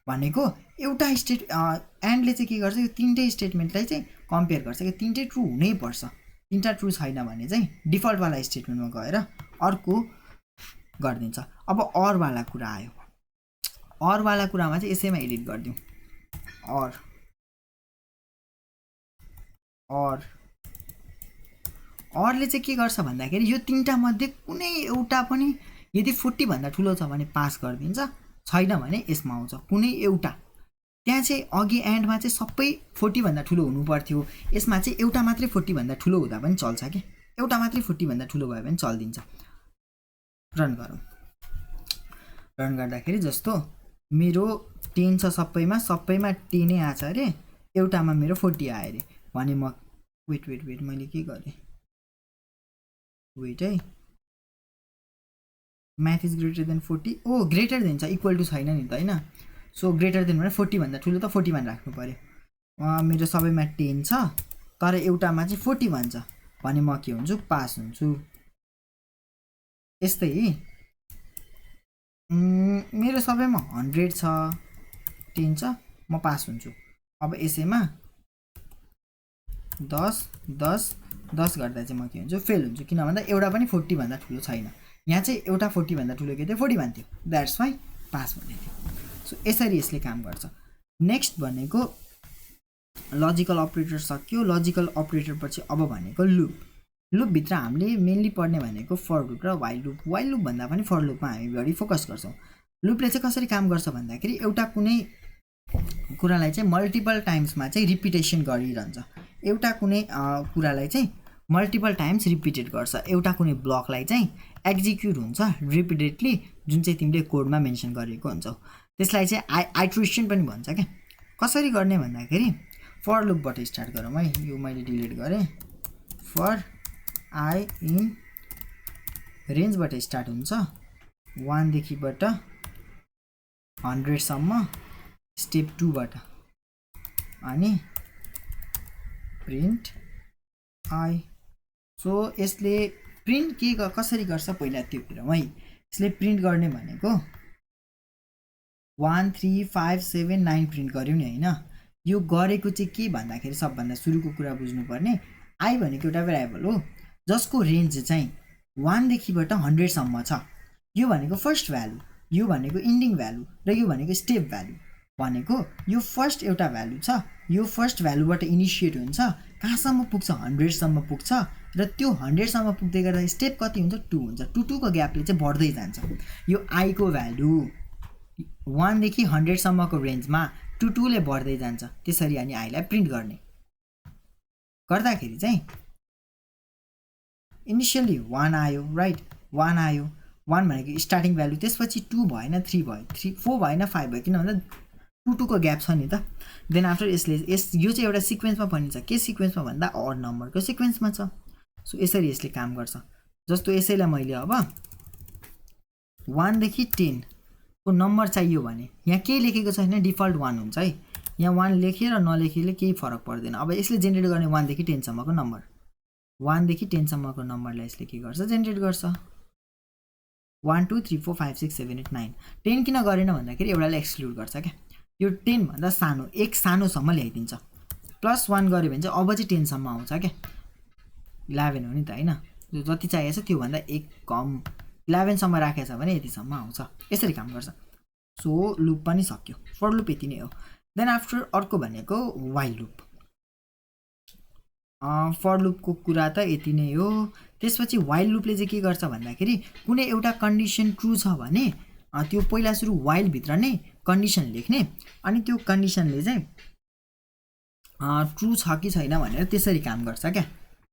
भनेको। एउटा एन्डले चाहिँ के गर्छ, यो तिनटै स्टेटमेन्टलाई चाहिँ कम्पेयर गर्छ कि तिनटै ट्रु हुनैपर्छ, तिनवटा ट्रु छैन भने चाहिँ डिफल्टवाला स्टेटमेन्टमा गएर अर्को गरिदिन्छ। अब अरवाला कुरा आयो, अरवाला कुरामा चाहिँ यसैमा एडिट गरिदिउँ। अरले चाहिँ के गर्छ भन्दाखेरि यो तिनवटा मध्ये कुनै एउटा पनि यदि 40 भन्दा ठुलो छ भने पास गरिदिन्छ, छैन भने यसमा आउँछ कुनै एउटा। त्यहाँ चाहिँ अघि एन्डमा चाहिँ सबै 40 भन्दा ठुलो हुनु पर्थ्यो, यसमा चाहिँ एउटा मात्रै 40 भन्दा ठुलो हुँदा पनि चल्छ के, एउटा मात्रै 40 भन्दा ठुलो भयो भने चल्दिन्छ। रन गरौँ। रन गर्दाखेरि जस्तो मेरो 10 छ, सबैमा 10 नै आछ अरे, एउटामा मेरो 40 आयो अरे भने म वेट मैले के गरेँ, वेट है, math is greater than 40, oh greater than छ, इक्वल टु छैन नि त होइन। सो ग्रेटर देन भने 40 भन्दा ठुलो त 40 मान राख्नु पर्यो। मेरो सबैमा 10 छ तर एउटामा चाहिँ 40 भन्छ भने म के हुन्छु, पास हुन्छु। यस्तै मेरो सबैमा 100 छ, 10 छ, म पास हुन्छु। अब यसैमा 10 गर्दा चाहिँ म के हुन्छु, फेल हुन्छु, किन भन्दा एउटा पनि 40 भन्दा ठुलो छैन। यहाँ चाहिँ एउटा 40 भन्दा ठुलो के थियो, 40 भन्थ्यो, द्याट्स वाइ पास भन्ने थियो। सो यसरी यसले काम गर्छ। नेक्स्ट भनेको लजिकल अपरेटर सक्यो। लजिकल अपरेटर पछि अब भनेको लुप। लुपभित्र हामीले मेनली पढ्ने भनेको फर लुप र वाइल लुप। वाइल लुप भन्दा पनि फर लुपमा हामी बढी फोकस गर्छौँ। लुपले चाहिँ कसरी काम गर्छ भन्दाखेरि एउटा कुनै कुरालाई चाहिँ मल्टिपल टाइम्समा चाहिँ रिपिटेसन गरिरहन्छ। एउटा कुनै कुरालाई चाहिँ मल्टिपल टाइम्स रिपिटेड गर्छ। एउटा कुनै ब्लकलाई चाहिँ एक्जिक्युट हुन्छ रिपिटेडली, जुन चाहिँ तिमीले कोडमा मेन्सन गरेको हुन्छौ, त्यसलाई चाहिँ आइट्रेसन पनि भन्छ क्या। कसरी गर्ने भन्दाखेरि फर लुपबाट स्टार्ट गरौँ है, यो मैले डिलिट गरेँ। फर आई इन रेन्जबाट स्टार्ट हुन्छ 1 देखिबाट 100 सम्म, स्टेप 2 बाट, अनि प्रिन्ट आई। सो यसले प्रिन्ट के कसरी गर्छ पहिला त्यो हेरौँ है। यसले प्रिन्ट गर्ने भनेको 1 3 5 7 9 प्रिन्ट गर्यो नि होइन। यो गरेको चाहिँ के भन्दाखेरि सबभन्दा सुरुको कुरा बुझ्नुपर्ने, आई भनेको एउटा भेरिएबल हो जसको रेन्ज चाहिँ 1 देखिबाट 100 सम्म छ। यो भनेको फर्स्ट भ्यालु, यो भनेको इन्डिङ भ्यालु, र यो भनेको स्टेप भ्यालु। भनेको यो फर्स्ट एउटा भ्यालु छ, यो फर्स्ट भ्यालुबाट इनिसिएट हुन्छ, कहाँसम्म पुग्छ 100 सम्म पुग्छ, र त्यो 100 सम्म पुग्दै गर्दा स्टेप कति हुन्छ, 2 हुन्छ। 2 को ग्यापले चाहिँ बढ्दै जान्छ। यो आई को भ्यालु 1 देखि 100 सम्मको रेन्जमा 2 ले बढ्दै जान्छ। त्यसरी अनि आईलाई प्रिन्ट गर्ने गर्दाखेरि चाहिँ इनिसियली 1 आयो, राइट, 1 आयो, 1 भनेको स्टार्टिङ भ्यालु, त्यसपछि 2 भएन, 3 भयो, 4 भएन, 5 भयो, किन भन्दा 2 को ग्याप छ नि त। देन आफ्टर यसले यो चाहिँ एउटा सिक्वेन्समा भनिन्छ। के सिक्वेन्समा भन्दा अड नम्बरको सिक्वेन्समा छ। सो यसरी यसले काम गर्छ। जस्तो यसैलाई मैले अब 1 देखि 10 को नम्बर चाहियो भने यहाँ केही लेखेको छैन, डिफल्ट 1 हुन्छ है। यहाँ 1 लेखेर नलेखेले केही फरक पर्दैन। अब यसले जेनेरेट गर्ने 1 देखि 10 सम्मको नम्बर, 1 देखि 10 सम्मको नम्बरलाई यसले के गर्छ, जेनेरेट गर्छ। 1 2 3 4 5 6 7 8 9 10 किन गरेन भन्दाखेरि एउटालाई एक्सक्लुड गर्छ क्या। यो 10 भन्दा सानो, एक सानोसम्म ल्याइदिन्छ। +1 गऱ्यो भने चाहिँ अब चाहिँ 10 सम्म आउँछ क्या। 11 हो नि त होइन, जो जति चाहिएको छ त्योभन्दा एक कम 11 सम्म राखेको छ भने यतिसम्म आउँछ। यसरी काम गर्छ। सो लुप पनि सक्यो। फर लुप यति नै हो। देन आफ्टर अर्को भनेको वाइल लुप। फर लुपको कुरा त यति नै हो। त्यसपछि वाइल लुपले चाहिँ के गर्छ भन्दाखेरि कुनै एउटा कन्डिसन ट्रु छ भने त्यो पहिला सुरु वाइल भित्र नै कन्डिसन लेख्ने, अनि त्यो कन्डिसनले चाहिँ ट्रु छ कि छैन भनेर त्यसरी काम गर्छ क्या।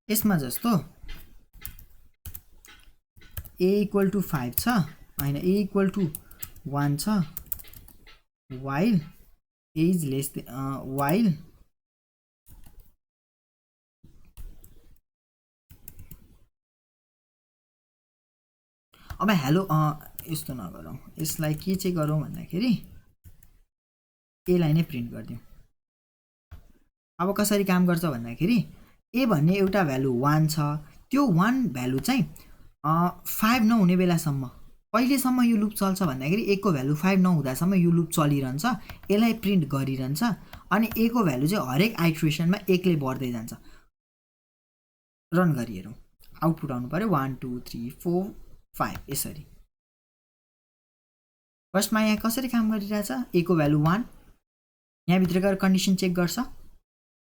यसमा जस्तो a = 5 छ हैन, a = 1 छ, while a is less than while अब हेलो यस्तो नगरौँ, यसलाई के चाहिँ गरौँ भन्दाखेरि a लाई नै प्रिन्ट गर्दियौँ। अब कसरी काम गर्छ भन्दाखेरि a भन्ने एउटा भ्यालु 1 छ, त्यो 1 भ्यालु चाहिँ 5 नहुने बेलासम्म कहिलेसम्म यो लुप चल्छ भन्दाखेरि a को भ्यालु 5 नहुँदासम्म यो लुप चलिरहन्छ, यसलाई प्रिन्ट गरिरहन्छ अनि a को भ्यालु चाहिँ हरेक आइट्रेसनमा 1 ले बढ्दै जान्छ। रन गरी हेरौँ, आउटपुट आउनु पर्यो 1 2 3 4 5 यसरी। फर्स्टमा यहाँ कसरी काम गरिरहेछ, a को भ्यालु 1, यहाँभित्र गएर कन्डिसन चेक गर्छ,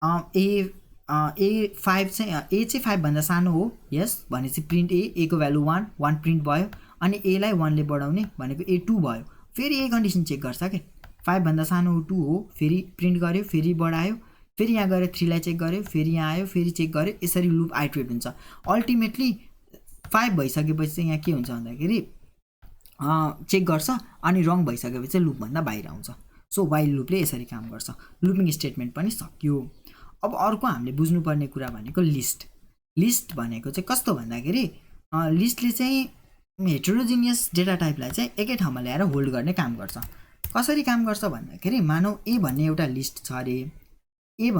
a5 चाहिँ a चाहिँ 5 भन्दा सानो हो, यस भनेपछि प्रिन्ट a को भ्यालु 1 प्रिन्ट भयो अनि a लाई 1 ले बढाउने भनेको a 2 भयो। फेरि a कन्डिसन चेक गर्छ के 5 भन्दा सानो 2 हो, फेरि प्रिन्ट गर्यो, फेरि बढायो, फेरि यहाँ गएर 3 लाई चेक गर्यो, फेरि यहाँ आयो, फेरि चेक गर्यो, यसरी लुप आइट्रेट हुन्छ। अल्टिमेटली 5 भइसकेपछि चाहिँ यहाँ के हुन्छ भन्दाखेरि चेक गर्छ अनि रङ भइसकेपछि चाहिँ लुपभन्दा बाहिर आउँछ। सो वाइल लुपले यसरी काम गर्छ। लुपिङ स्टेटमेन्ट पनि सक्यो। अब अर्को हामीले बुझ्नुपर्ने कुरा भनेको लिस्ट। लिस्ट भनेको चाहिँ कस्तो भन्दाखेरि लिस्टले चाहिँ हेटेरोजिनियस डेटा टाइपलाई चाहिँ एकै ठाउँमा ल्याएर होल्ड गर्ने काम गर्छ। कसरी काम गर्छ भन्दाखेरि मानौ ए भन्ने एउटा लिस्ट छ अरे, ए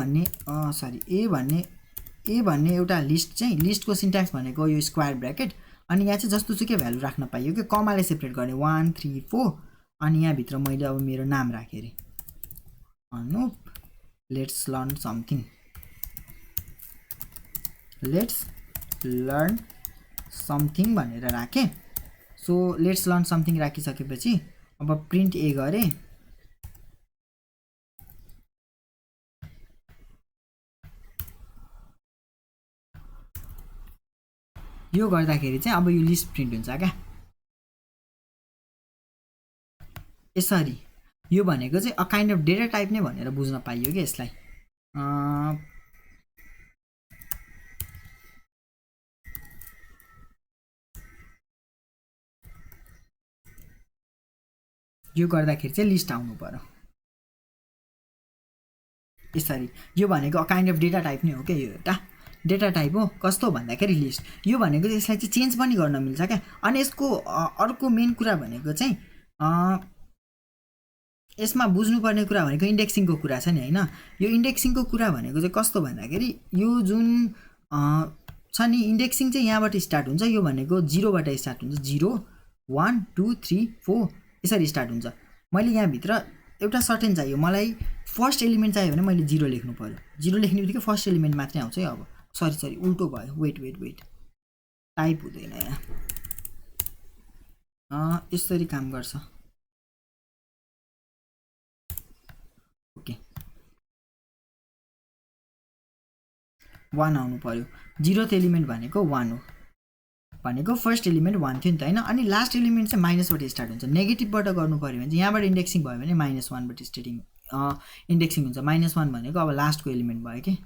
भन्ने एउटा लिस्ट चाहिँ लिस्टको सिन्ट्याक्स भनेको यो स्क्वायर ब्र्याकेट अनि यहाँ चाहिँ जस्तो सुकै भ्यालु राख्न पाइयो कि कमाले सेपरेट गर्ने 1 3 4 अनि यहाँभित्र मैले अब मेरो नाम राखेँ अरे अनुप, लेट्स लर्न समथिङ भनेर राखेँ। सो लेट्स लर्न समथिङ राखिसकेपछि अब प्रिन्ट ए गरेँ, यो गर्दाखेरि चाहिँ अब यो लिस्ट प्रिन्ट हुन्छ क्या यसरी। यो भनेको चाहिँ a kind of data type नै भनेर बुझ्न पाइयो कि यसलाई। यो गर्दाखेरि चाहिँ लिस्ट आउनु पर्यो यसरी। यो भनेको a kind of data type नै हो क्या, यो एउटा डेटा टाइप हो। कस्तो भन्दाखेरि लिस्ट, यो भनेको चाहिँ यसलाई चाहिँ चेन्ज पनि गर्न मिल्छ क्या। अनि यसको अर्को मेन कुरा भनेको चाहिँ यसमा बुझ्नुपर्ने कुरा भनेको इन्डेक्सिङको कुरा छ नि हैन। यो इन्डेक्सिङको कुरा भनेको चाहिँ कस्तो भन्दाखेरि यो जुन छ नि इन्डेक्सिङ चाहिँ यहाँबाट स्टार्ट हुन्छ, यो भनेको 0 बाट स्टार्ट हुन्छ, 0 1 2 3 4 यसरी स्टार्ट हुन्छ। मैले यहाँभित्र एउटा सर्टेन चाहियो, मलाई फर्स्ट एलिमेन्ट चाहियो भने मैले 0 लेख्नु पर्यो। 0 लेख्ने बित्तिकै फर्स्ट एलिमेन्ट मात्रै आउँछ है। अब सरी उल्टो भयो, वेट टाइप हुँदैन यहाँ, यसरी काम गर्छ। ओके 1 आउनु पर्यो। 0th एलिमेन्ट भनेको 1 हो, भनेको फर्स्ट एलिमेन्ट 1 थियो नि त हैन। अनि लास्ट एलिमेन्ट चाहिँ माइनसबाट स्टार्ट हुन्छ। नेगेटिभबाट गर्नु पर्यो भने चाहिँ यहाँबाट इन्डेक्सिङ भयो भने -1 बाट स्टार्टिङ इन्डेक्सिङ हुन्छ। -1 भनेको अब लास्टको एलिमेन्ट भयो कि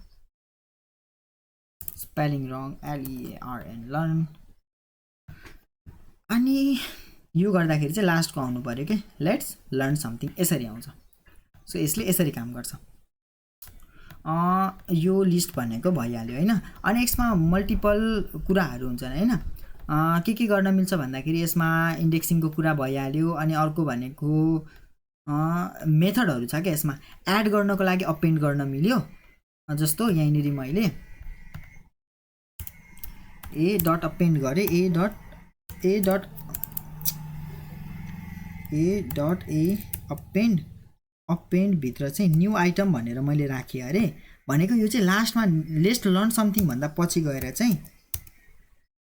स्पेलिङ रङ LEARN लर्न। अनि यो गर्दाखेरि चाहिँ लास्टको आउनु पर्यो कि लेट्स लर्न समथिङ यसरी आउँछ। सो यसले यसरी काम गर्छ। यो लिस्ट भनेको भइहाल्यो हैन। अनि यसमा मल्टिपल कुराहरू हुन्छन् हैन। के गर्न मिल्छ भन्दाखेरि यसमा इन्डेक्सिङको कुरा भइहाल्यो। अनि अर्को भनेको मेथडहरू छ क्या यसमा। एड गर्नको लागि अपेन्ड गर्न मिल्यो, जस्तो यहाँनिर मैले ए डट अपेन्ड गरेँ, अपेन्ड भित्र चाहिँ न्यू आइटम भनेर मैले राखेँ अरे। भनेको यो चाहिँ लास्टमा लेट्स लर्न समथिङ भन्दा पछि गएर चाहिँ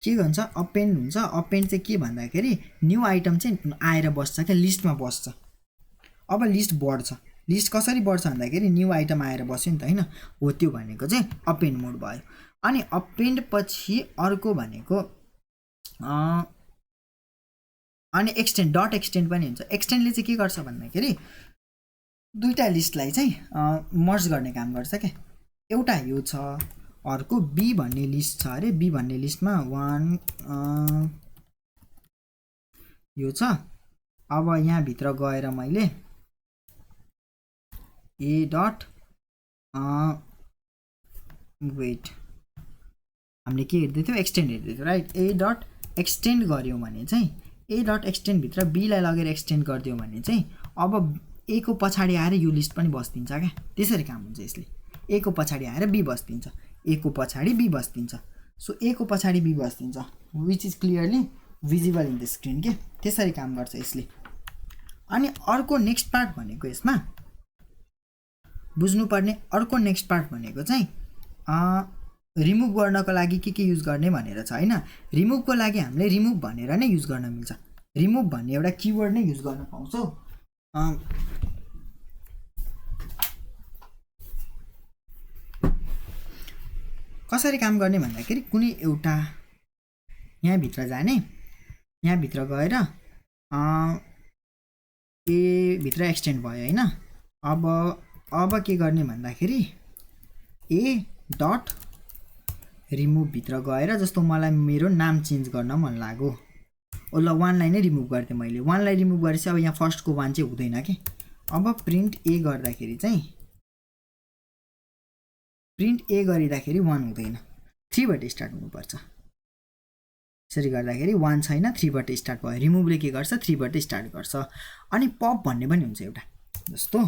के भन्छ अपेन्ड हुन्छ। अपेन्ड चाहिँ के भन्दाखेरि न्यू आइटम चाहिँ आएर बस्छ क्या, लिस्टमा बस्छ। अब लिस्ट बढ्छ। लिस्ट कसरी बढ्छ भन्दाखेरि न्यू आइटम आएर बस्यो नि त हैन, हो त्यो भनेको चाहिँ अपेन्ड मोड भयो। अनि अपेन्ड पछि अर्को भनेको अनि एक्सटेन्ड, डट एक्सटेन्ड पनि हुन्छ। एक्सटेन्डले चाहिँ के गर्छ भन्दाखेरि दुईटा लिस्टलाई चाहिँ मर्ज गर्ने काम गर्छ क्या। एउटा यो छ, अर्को बी भन्ने लिस्ट छ अरे। बी भन्ने लिस्टमा 1 यो छ। अब यहाँ भित्र गएर मैले ए डट वेट हामीले के हेर्दै थियौँ, एक्सटेन्ड हेर्दै थियौँ राइट। ए डट एक्सटेन्ड गऱ्यौँ भने चाहिँ ए डट एक्सटेन्ड भित्र बीलाई लगेर एक्सटेन्ड गरिदियौँ भने चाहिँ अब ए को पछाडि आएर यो लिस्ट पनि बस्दिन्छ क्या। त्यसरी काम हुन्छ यसले। ए को पछाडि आएर बी बस्दिन्छ, ए को पछाडि बी बस्दिन्छ। सो ए को पछाडि बी बस्दिन्छ which is clearly visible in the screen के त्यसरी काम गर्छ यसले। अनि अर्को नेक्स्ट पार्ट भनेको यसमा बुझ्नुपर्ने अर्को नेक्स्ट पार्ट भनेको चाहिँ रिमुभ गर्नको लागि के युज गर्ने भनेर छ हैन। रिमुभको लागि हामीले रिमुभ भनेर नै युज गर्न मिल्छ। रिमुभ भन्ने एउटा किवर्ड नै युज गर्न पाउँछौ। कसरी काम गर्ने भन्दाखेरि कुनै एउटा यहाँ भित्र जाने, यहाँ भित्र गएर ए भित्र एक्सटेन्ड भयो हैन। अब के गर्ने भन्दाखेरि ए डट रिमुभ भित्र गएर जस्तो मलाई मेरो नाम चेन्ज गर्न मन लाग्यो ल 1 लाई नै रिमुभ गर्थे मैले। 1 लाई रिमुभ गरेपछि अब यहाँ फर्स्टको 1 चाहिँ हुँदैन के। अब प्रिन्ट ए गर्दाखेरि चाहिँ प्रिन्ट ए गरिदाखेरि 1 हुँदैन 3 बाट स्टार्ट हुनुपर्छ। यसरी गर्दाखेरि 1 छैन 3 बाट स्टार्ट भयो। रिमुभले के गर्छ 3 बाट स्टार्ट गर्छ। अनि पप भन्ने पनि हुन्छ एउटा जस्तो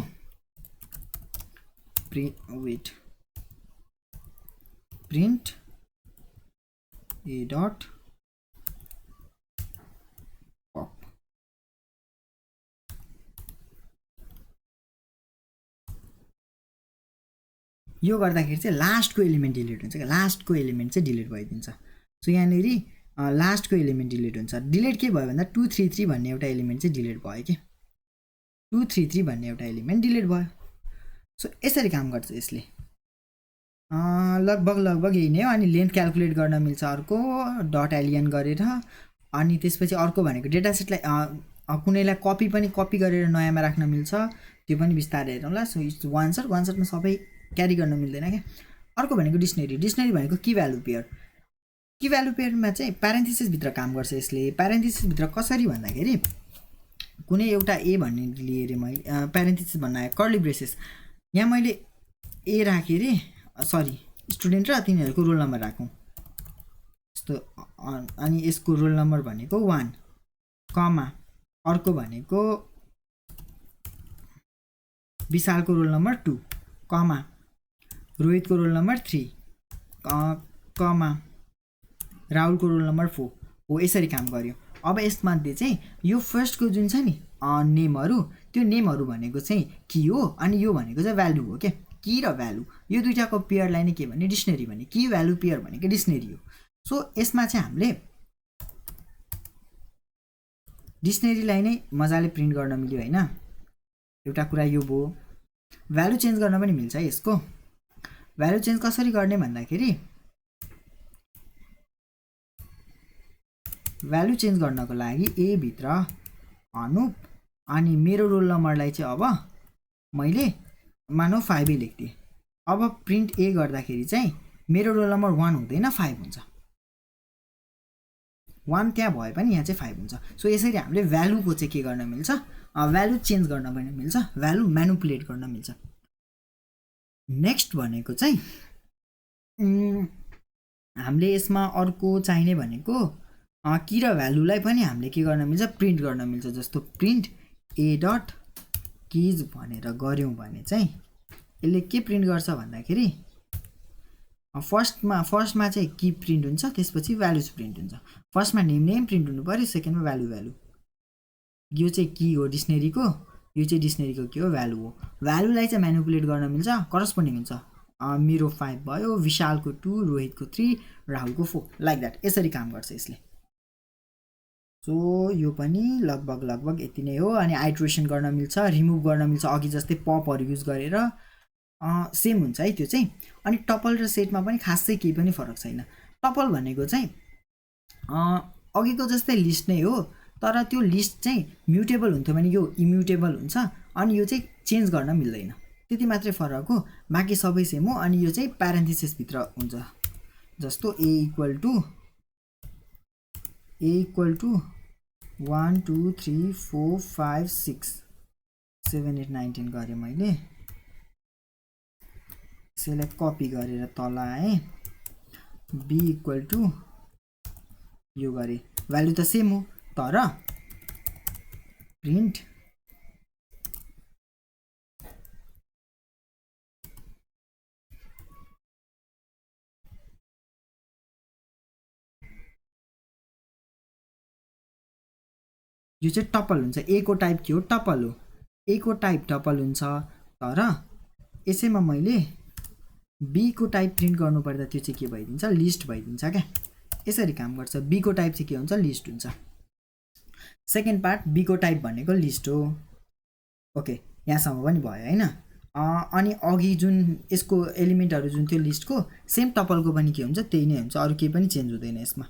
प्रिन्ट ए डट पप। यो गर्दाखेरि चाहिँ लास्टको एलिमेन्ट डिलिट हुन्छ क्या। लास्टको एलिमेन्ट चाहिँ डिलिट भइदिन्छ। सो यहाँनिर लास्टको एलिमेन्ट डिलिट हुन्छ। डिलिट के भयो भन्दा 233 भन्ने एउटा एलिमेन्ट चाहिँ डिलिट भयो कि 233 भन्ने एउटा एलिमेन्ट डिलिट भयो। सो यसरी काम गर्छ यसले। लगभग यही नै हो। अनि लेन्थ क्याल्कुलेट गर्न मिल्छ अर्को डट एलियन गरेर। अनि त्यसपछि अर्को भनेको डेटा सेटलाई कुनैलाई कपी गरेर नयाँमा राख्न मिल्छ। त्यो पनि बिस्तारै हेरौँला। सो इट्स वान सर्टमा सबै क्यारी गर्न मिल्दैन क्या। अर्को भनेको डिक्सनरी भनेको की भ्यालु पेयरमा चाहिँ प्यारेन्थेसिस भित्र काम गर्छ यसले। प्यारेन्थेसिस भित्र कसरी भन्दाखेरि कुनै एउटा ए भन्ने लिए रे मैले प्यारेन्थेसिस भन्न आयो कर्ली ब्रेसेस। यहाँ मैले ए राखेँ रे सरी स्टुडेन्ट र तिनीहरूको रोल नम्बर राखौँ जस्तो। अनि यसको रोल नम्बर भनेको 1 कमा अर्को भनेको विशालको रोल नम्बर 2 कमा रोहितको रोल नम्बर 3 कमा राहुलको रोल नम्बर 4 हो। यसरी काम गर्यो। अब यसमध्ये चाहिँ यो फर्स्टको जुन छ नि नेमहरू त्यो नेमहरू भनेको चाहिँ की हो। अनि यो भनेको चाहिँ भ्यालु हो क्या। की र भ्यालु यो दुईटाको पेयरलाई नै के भन्ने डिक्सनरी भन्ने। की भ्यालु पेयर भनेको डिक्सनरी हो। सो यसमा चाहिँ हामीले डिक्सनरीलाई नै मजाले प्रिन्ट गर्न मिल्यो हैन। एउटा कुरा यो भयो। भ्यालु चेन्ज गर्न पनि मिल्छ यसको। भ्यालु चेन्ज कसरी गर्ने भन्दाखेरि भ्यालु चेन्ज गर्नको लागि ए भित्र अनुप अनि मेरो रोल नम्बरलाई चाहिँ अब मैले मानौ 5 लेख्दिएँ। अब प्रिन्ट ए गर्दाखेरि चाहिँ मेरो रोल नम्बर 1 हुँदैन 5 हुन्छ। 1 त्यहाँ भए पनि यहाँ चाहिँ 5 हुन्छ। सो यसरी हामीले भ्यालुको चाहिँ के गर्न मिल्छ भ्यालु चेन्ज गर्न पनि मिल्छ। भ्यालु म्यानिपुलेट गर्न मिल्छ। नेक्स्ट भनेको चाहिँ हामीले यसमा अर्को चाहिने भनेको की र भ्यालुलाई पनि हामीले के गर्न मिल्छ प्रिन्ट गर्न मिल्छ। जस्तो प्रिन्ट ए डट किज भनेर गर्यौँ भने चाहिँ यसले के प्रिन्ट गर्छ भन्दाखेरि फर्स्टमा चाहिँ की प्रिन्ट हुन्छ त्यसपछि भ्यालुज प्रिन्ट हुन्छ। फर्स्टमा नेम प्रिन्ट हुनु पर्यो सेकेन्डमा भ्यालु। यो चाहिँ की हो डिक्सनरीको यो चाहिँ डिक्सनरीको के हो भ्यालु हो। भ्यालुलाई चाहिँ म्यानिपुलेट गर्न मिल्छ करस्पोन्डिङ हुन्छ। मेरो 5 भयो विशालको 2 रोहितको 3 राहुलको 4 लाइक द्याट। यसरी काम गर्छ यसले। सो यो पनि लगभग यति नै हो। अनि आइट्रेसन गर्न मिल्छ रिमुभ गर्न मिल्छ अघि जस्तै पपहरू युज गरेर सेम हुन्छ है त्यो चाहिँ। अनि टपल र सेटमा पनि खासै केही पनि फरक छैन। टपल भनेको चाहिँ अघिको जस्तै लिस्ट नै हो तर त्यो लिस्ट चाहिँ म्युटेबल हुन्थ्यो भने यो इम्युटेबल हुन्छ। अनि यो चाहिँ चेन्ज गर्न मिल्दैन त्यति मात्रै फरक हो। बाँकी सबै सेम हो। अनि यो चाहिँ प्यारेन्थेसिस भित्र हुन्छ जस्तो ए इक्वल टु 1 2 3 4 5 6 7 8 9 10 गरेँ मैले। यसलाई कपी गरेर तल आएँ। बी इक्वल टु यो गरेँ। भ्यालु त सेम हो तर प्रिन्ट यो चाहिँ टपल हुन्छ। ए को टाइप के हो? टपल हो। ए को टाइप टपल हुन्छ, तर यसैमा मैले बी को टाइप प्रिन्ट गर्नुपर्दा त्यो चाहिँ के भइदिन्छ? लिस्ट भइदिन्छ क्या। यसरी काम गर्छ। बी को टाइप चाहिँ के हुन्छ? लिस्ट हुन्छ। सेकेन्ड पार्ट बी को टाइप भनेको लिस्ट हो। ओके, यहाँसम्म पनि भयो हैन। अनि अघि जुन यसको एलिमेन्टहरु जुन थियो लिस्टको सेम टपलको पनि के हुन्छ? त्यही नै हुन्छ, अरु केही पनि चेन्ज हुँदैन यसमा।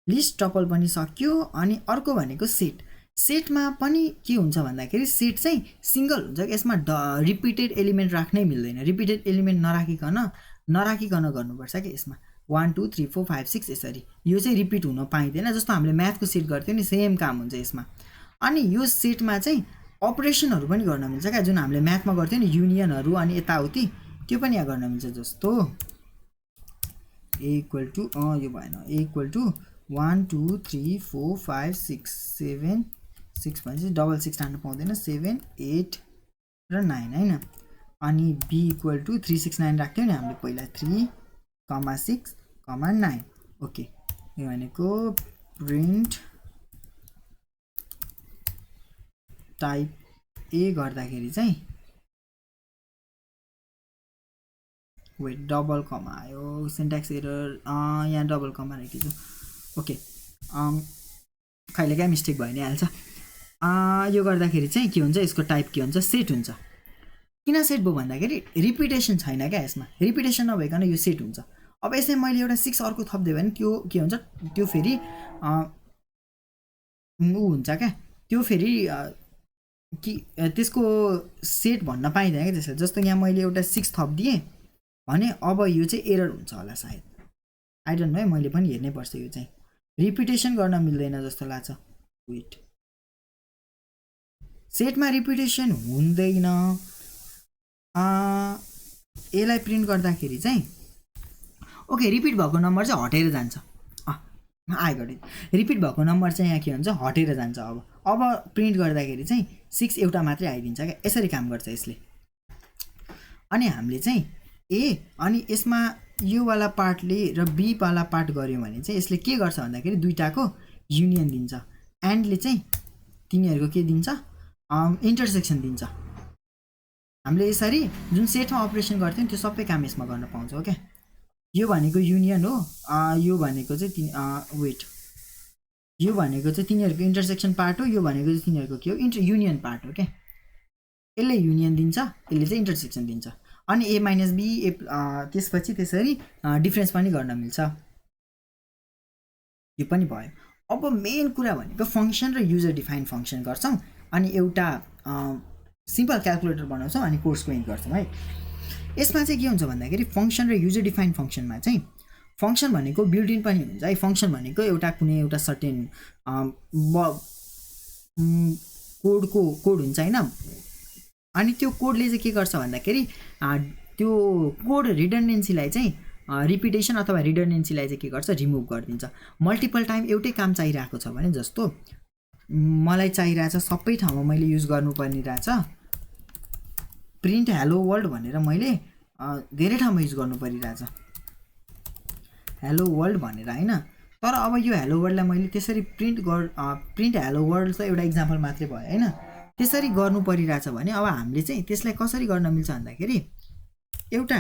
लिस्ट टपल पनि सक्यो। अनि अर्को भनेको सेट। सेटमा पनि के हुन्छ भन्दाखेरि सेट चाहिँ सिंगल हुन्छ। यसमा रिपिटेड एलिमेन्ट राख्नै मिल्दैन। रिपिटेड एलिमेन्ट नराखिकन गर्नुपर्छ के यसमा। 1 2 3 4 5 6 यसरी। यो चाहिँ रिपिट हुन पाइदैन। जस्तो हामीले म्याथको सेट गर्थ्यौ नि सेम काम हुन्छ यसमा। अनि यो सेटमा चाहिँ अपरेसनहरु पनि गर्न मिल्छ क्या, जुन हामीले म्याथमा गर्थ्यौ नि युनियनहरु अनि यताउति, त्यो पनि यहाँ गर्न मिल्छ। जस्तो a इक्वल टु यो भएन, a इक्वल टु 1 2 3 4 5 6 7 6 भनेपछि डबल 6 टार्न पाउँदैन, 7 8 र 9 हैन। अनि b इक्वल टु 3 6 9 राख्थ्यौ नि हामीले पहिला, 3 6 9। ओके, यो भनेको प्रिन्ट टाइप ए गर्दाखेरि चाहिँ वेट डबल कमा आयो, सिन्ट्याक्स एरर, यहाँ डबल कमा राखेको छु। ओके, कहिलेकाहीँ मिस्टेक भइ नै हाल्छ। यो गर्दाखेरि चाहिँ के हुन्छ? यसको टाइप के हुन्छ? सेट हुन्छ। किन सेट भयो भन्दाखेरि रिपिटेसन छैन क्या यसमा। रिपिटेसन नभइकन यो सेट हुन्छ। अब यसले मैले एउटा 6 अर्को थप्दियो भने त्यो के हुन्छ? त्यो फेरि हुन्छ क्या, त्यो फेरि कि त्यसको सेट भन्न पाइदैन क्या त्यसले। जस्तो यहाँ मैले एउटा 6 थप्दिएँ भने अब यो चाहिँ एरर हुन्छ होला सायद, आई डोन्ट नो है, मैले पनि हेर्नै पर्छ। यो चाहिँ रिपिटेसन गर्न मिल्दैन जस्तो लाग्छ। वेट, सेटमा रिपिटेसन हुँदैन। यसलाई प्रिन्ट गर्दाखेरि चाहिँ ओके, रिपिट भएको नम्बर चाहिँ हटेर जान्छ। आएको रिपिट भएको नम्बर चाहिँ यहाँ के हुन्छ? हटेर जान्छ। अब प्रिन्ट गर्दाखेरि चाहिँ 6 एउटा मात्रै आइदिन्छ क्या। यसरी काम गर्छ यसले। अनि हामीले चाहिँ ए अनि यसमा यो वाला पार्टले र बी वाला पार्ट गर्यो भने चाहिँ यसले के गर्छ भन्दाखेरि दुईटाको युनियन दिन्छ। एन्डले चाहिँ तिनीहरूको के दिन्छ? इन्टरसेक्सन दिन्छ। हामीले यसरी जुन सेटमा अपरेसन गर्थ्यौं त्यो सबै काम यसमा गर्न पाउँछौँ क्या। यो भनेको युनियन हो। यो भनेको चाहिँ वेट, यो भनेको चाहिँ तिनीहरूको इन्टरसेक्सन पार्ट हो। यो भनेको चाहिँ तिनीहरूको के हो? युनियन पार्ट हो क्या। यसले युनियन दिन्छ, यसले चाहिँ इन्टरसेक्सन दिन्छ। अनि a माइनस b त्यसपछि त्यसरी डिफरेन्स पनि गर्न मिल्छ। यो पनि भयो। अब मेन कुरा भनेको फंक्सन र युजर डिफाइन फंक्सन गर्छौं अनि एउटा सिम्पल क्याल्कुलेटर बनाउँछौं अनि कोर्सको एन्ड गर्छौं है। यसमा चाहिँ के हुन्छ भन्दाखेरि फंक्सन र युजर डिफाइन फंक्सनमा चाहिँ फंक्सन भनेको बिल्ट इन पनि हुन्छ है। फंक्सन भनेको एउटा कुनै एउटा सर्टेन कोड हुन्छ हैन। अनि त्यो कोडले चाहिँ के गर्छ भन्दाखेरि त्यो कोड रिडन्डेन्सीलाई चाहिँ रिपिटेसन अथवा रिडन्डेन्सीलाई चाहिँ के गर्छ? रिमुभ गरिदिन्छ। मल्टिपल टाइम एउटै काम चाहिरहेको छ भने, जस्तो मलाई चाहिरहेछ सबै ठाउँमा मैले युज गर्नुपर्ने रहेछ प्रिन्ट हेलो वर्ल्ड भनेर मैले धेरै ठाउँमा युज गर्नु परिरहेछ हेलो वर्ल्ड भनेर हैन। तर अब यो हेलो वर्ल्डलाई मैले त्यसरी प्रिन्ट हेलो वर्ल्ड चाहिँ एउटा इक्जाम्पल मात्रै भयो हैन। त्यसरी गर्नु परिरहेछ भने अब हामीले चाहिँ त्यसलाई कसरी गर्न मिल्छ भन्दाखेरि एउटा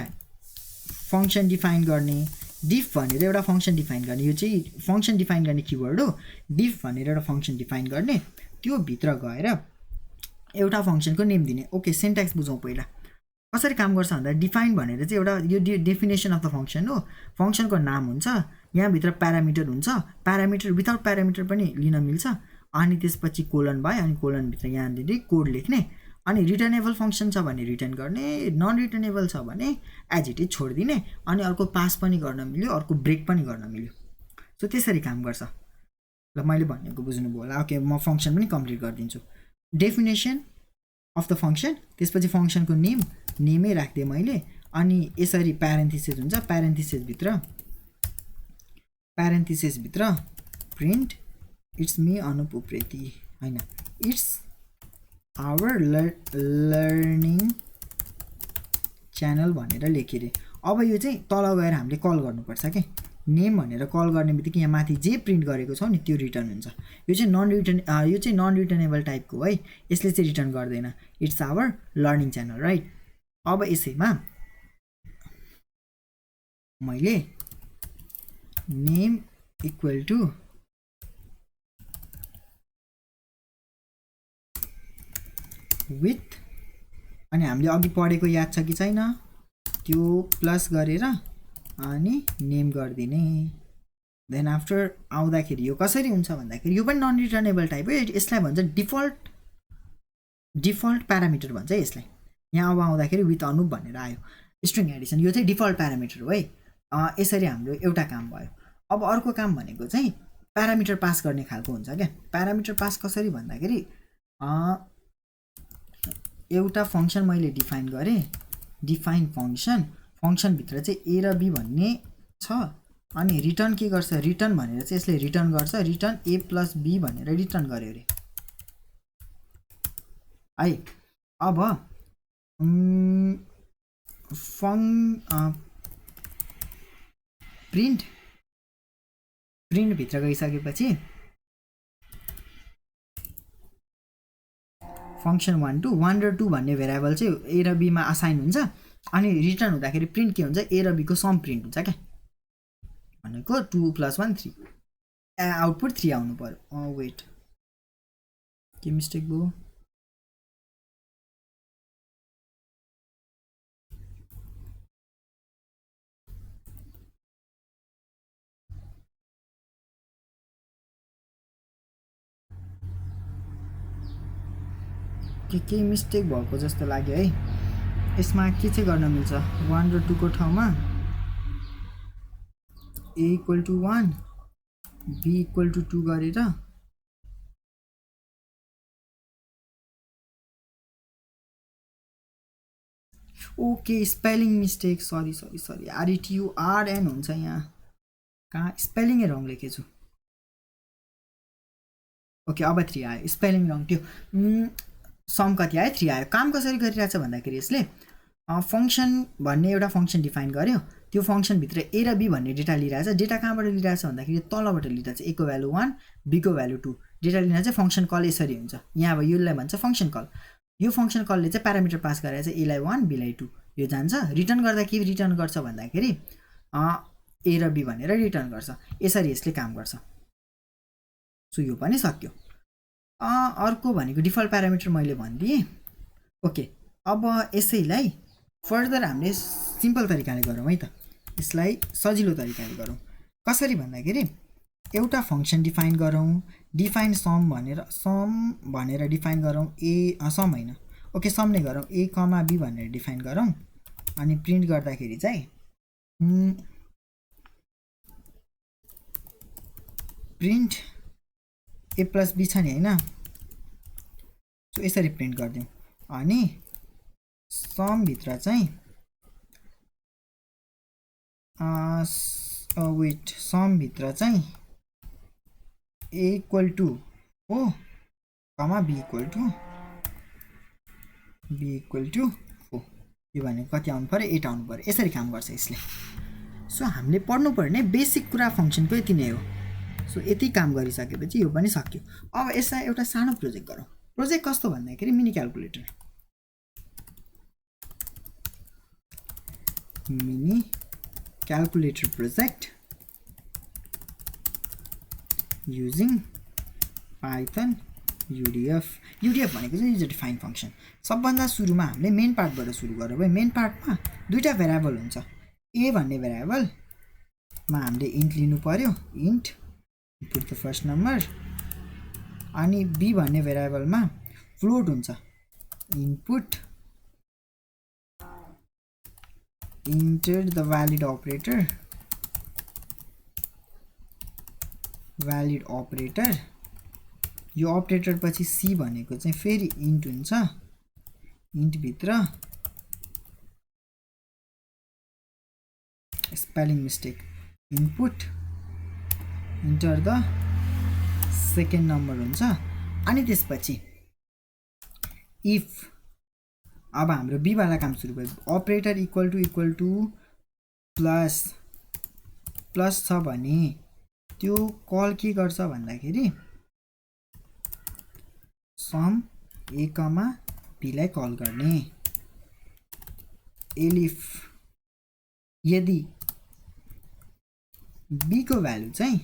फंक्सन डिफाइन गर्ने, डिफ भनेर एउटा फंक्सन डिफाइन गर्ने। यो चाहिँ फंक्सन डिफाइन गर्ने किवर्ड हो। डिफ भनेर एउटा फंक्सन डिफाइन गर्ने, त्यो भित्र गएर एउटा फंक्सनको नेम दिने। ओके, सिन्ट्याक्स बुझौं पहिला कसरी काम गर्छ भन्दा डिफाइन भनेर चाहिँ एउटा यो डेफिनेसन अफ द फंक्सन हो। फंक्सनको नाम हुन्छ, यहाँ भित्र प्यारामिटर हुन्छ, प्यारामिटर विदाउट प्यारामिटर पनि लिन मिल्छ। अनि त्यसपछि कोलन भयो, अनि कोलन भित्र यहाँनिर कोड लेख्ने। अनि रिटर्नेबल फंक्सन छ भने रिटर्न गर्ने, नन रिटर्नेबल छ भने एज इट इज छोड्दिने। अनि अर्को पास पनि गर्न मिल्यो, अर्को ब्रेक पनि गर्न मिल्यो। सो त्यसरी काम गर्छ। ल मैले भनेको बुझ्नुभयो होला। ओके, म फंक्सन पनि कम्प्लिट गरिदिन्छु। डेफिनेसन अफ द फंक्सन, त्यसपछि फंक्सनको नेमै राख्दिएँ मैले। अनि यसरी प्यारेन्थेसिस हुन्छ, प्यारेन्थेसिस भित्र print it's me Anup Upreti हैन, इट्स आवर लर्निङ च्यानल भनेर लेखेँ। अब यो चाहिँ तल गएर हामीले कल गर्नुपर्छ के। नेम भनेर कल गर्ने बित्तिकै यहाँ माथि जे प्रिन्ट गरेको छौ नि त्यो रिटर्न हुन्छ। यो चाहिँ नन रिटर्नेबल टाइपको है, यसले चाहिँ रिटर्न गर्दैन। It's our learning channel right. अब यसैमा मैले नेम इक्वल टु विथ अनि हामीले अघि पढेको याद छ कि छैन त्यो प्लस गरेर अनि नेम गरिदिने। देन आफ्टर आउँदाखेरि यो कसरी हुन्छ भन्दाखेरि यो पनि नन रिटर्नेबल टाइप हो। यसलाई भन्छ डिफल्ट प्यारामिटर भन्छ यसलाई। यहाँ अब आउँदाखेरि विथ अनुप भनेर आयो स्ट्रिङ एडिसन, यो चाहिँ डिफल्ट प्यारामिटर हो है। यसरी हाम्रो एउटा काम भयो। अब अर्को काम भनेको चाहिँ प्यारामिटर पास गर्ने खालको हुन्छ क्या। प्यारामिटर पास कसरी भन्दाखेरि एउटा फंक्सन मैले डिफाइन गरेँ, डिफाइन फंक्सनभित्र चाहिँ ए र बी भन्ने छ अनि रिटर्न के गर्छ, रिटर्न भनेर चाहिँ यसले रिटर्न गर्छ, रिटर्न ए प्लस बी भनेर रिटर्न गर्यो अरे है। अब प्रिन्ट भित्र गइसकेपछि फंक्सन 1 र 2 भन्ने भेरिएबल चाहिँ ए र बी मा असाइन हुन्छ अनि रिटर्न हुँदाखेरि प्रिन्ट के हुन्छ, ए र बी को सम प्रिन्ट हुन्छ क्या। भनेको 2 + 1 3 आउटपुट 3 आउनु पर्यो। वेट के मिस्टेक भयो, के मिस्टेक भएको जस्तो लाग्यो है। यसमा के चाहिँ गर्न मिल्छ, 1 र 2 को ठाउँमा a = 1 b = 2 गरेर okay spelling mistake, sorry RETURN हुन्छ यहाँ, कहाँ स्पेलिङै रङ लेखेछु। ओके अब 3 आयो, स्पेलिङ रङ थियो। सम कति आयो, 3 आयो। काम कसरी गरिरहेछ भन्दाखेरि यसले फंक्सन भन्ने एउटा फंक्सन डिफाइन गर्यो, त्यो फंक्सनभित्र ए र बी भन्ने डेटा लिइरहेछ। डेटा कहाँबाट लिइरहेछ भन्दाखेरि तलबाट लिइरहेछ, ए को भ्यालु 1 बी को भ्यालु 2 डेटा लिन चाहिँ फंक्सन कल यसरी हुन्छ। यहाँ अब यसलाई भन्छ फंक्सन कल। यो फंक्सन कलले चाहिँ प्यारामिटर पास गरेर चाहिँ ए लाई 1 बी लाई 2 यो जान्छ। रिटर्न गर्दा के रिटर्न गर्छ भन्दाखेरि ए र बी भनेर रिटर्न गर्छ। यसरी यसले काम गर्छ। सो यो पनि सक्यो। अर्को भनेको डिफल्ट प्यारामिटर मैले भनिदिएँ। ओके अब यसैलाई फर्दर हामीले सिम्पल तरिकाले गरौँ है त। यसलाई सजिलो तरिकाले गरौँ। कसरी भन्दाखेरि एउटा फंक्सन डिफाइन गरौँ, डिफाइन सम भनेर डिफाइन गरौँ। सम होइन, ओके सम नै गरौँ, ए कमा बी भनेर डिफाइन गरौँ अनि प्रिन्ट गर्दाखेरि चाहिँ प्रिन्ट ए प्लस बी छ नि होइन, सो यसरी प्रिन्ट गरिदिउँ। अनि समभित्र चाहिँ वेट समभित्र चाहिँ ए = हो कमा बी = 4 यो भनेको कति आउनु पर्यो, 8 आउनु पर्यो। यसरी काम गर्छ यसले। सो हामीले पढ्नुपर्ने बेसिक कुरा फंक्सनको यति नै हो। सो यति काम गरिसकेपछि यो पनि सक्यो। अब यसलाई एउटा सानो प्रोजेक्ट गरौँ। प्रोजेक्ट कस्तो भन्दाखेरि mini calculator project using Python UDF भनेको चाहिँ युजर डिफाइन फंक्सन। सबभन्दा सुरुमा हामीले मेन पार्टबाट सुरु गरौँ है। मेन पार्टमा दुईटा भेरिएबल हुन्छ। ए भन्ने भेरिएबलमा हामीले इन्ट लिनु पर्यो, int put the first number, अनि बी भन्ने भेरिएबलमा फ्लोट हुन्छ, input enter the valid operator यो अपरेटर पछि सी भनेको चाहिँ फेरि इन्ट हुन्छ, इन्ट भित्र spelling mistake input enter the second number हुन्छ। अनि त्यसपछि इफ अब हाम्रो बी वाला काम सुरु भयो। Operator equal to plus plus छ भने त्यो कल के गर्छ भन्दाखेरि सम a कमा b लाई कल गर्ने एलिफ यदि b को भ्यालु चाहिँ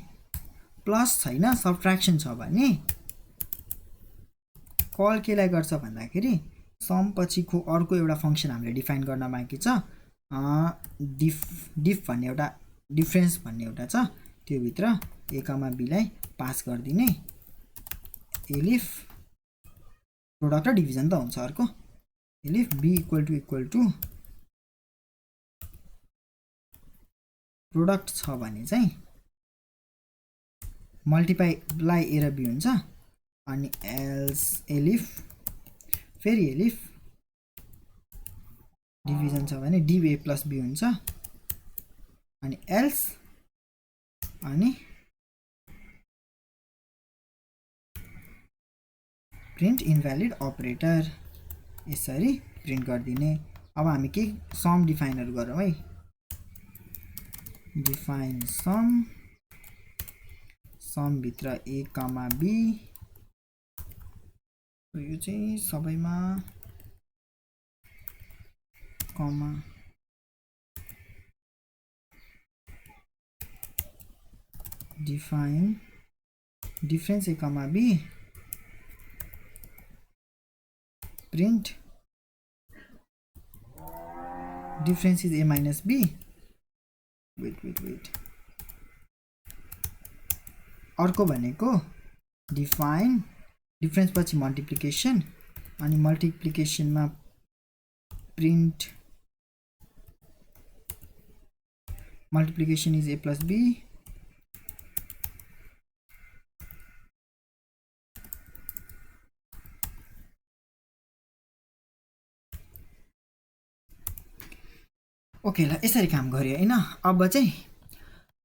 प्लस छैन सबट्र्याक्सन छ भने कल केलाई गर्छ भन्दाखेरि सम पछिको अर्को एउटा फंक्सन हामीले डिफाइन गर्न बाँकी छ डिफ भन्ने एउटा डिफरेन्स भन्ने एउटा छ त्यो भित्र a कमा b लाई पास गर्दिने एलिफ प्रोडक्ट र डिभिजन त हुन्छ अर्को elif b equal to product छ भने चाहिँ मल्टिप्लाई a र b हुन्छ अनि एल्स एलिफ फेरि एलिफ डिभिजन छ भने div a प्लस b हुन्छ अनि एल्स अनि प्रिन्ट इनभ्यालिड अपरेटर यसरी प्रिन्ट गरिदिने अब हामी के सम डिफाइनहरु गरौँ है डिफाइन सम भित्र a कमा b यो चाहिँ सबैमा comma define difference a comma b print difference is a minus b wait अर्को भनेको डिफाइन डिफरेन्स पछि मल्टिप्लिकेसन अनि मल्टिप्लिकेसनमा print multiplication is a plus b okay ल यसरी काम गर्यो हैन अब चाहिँ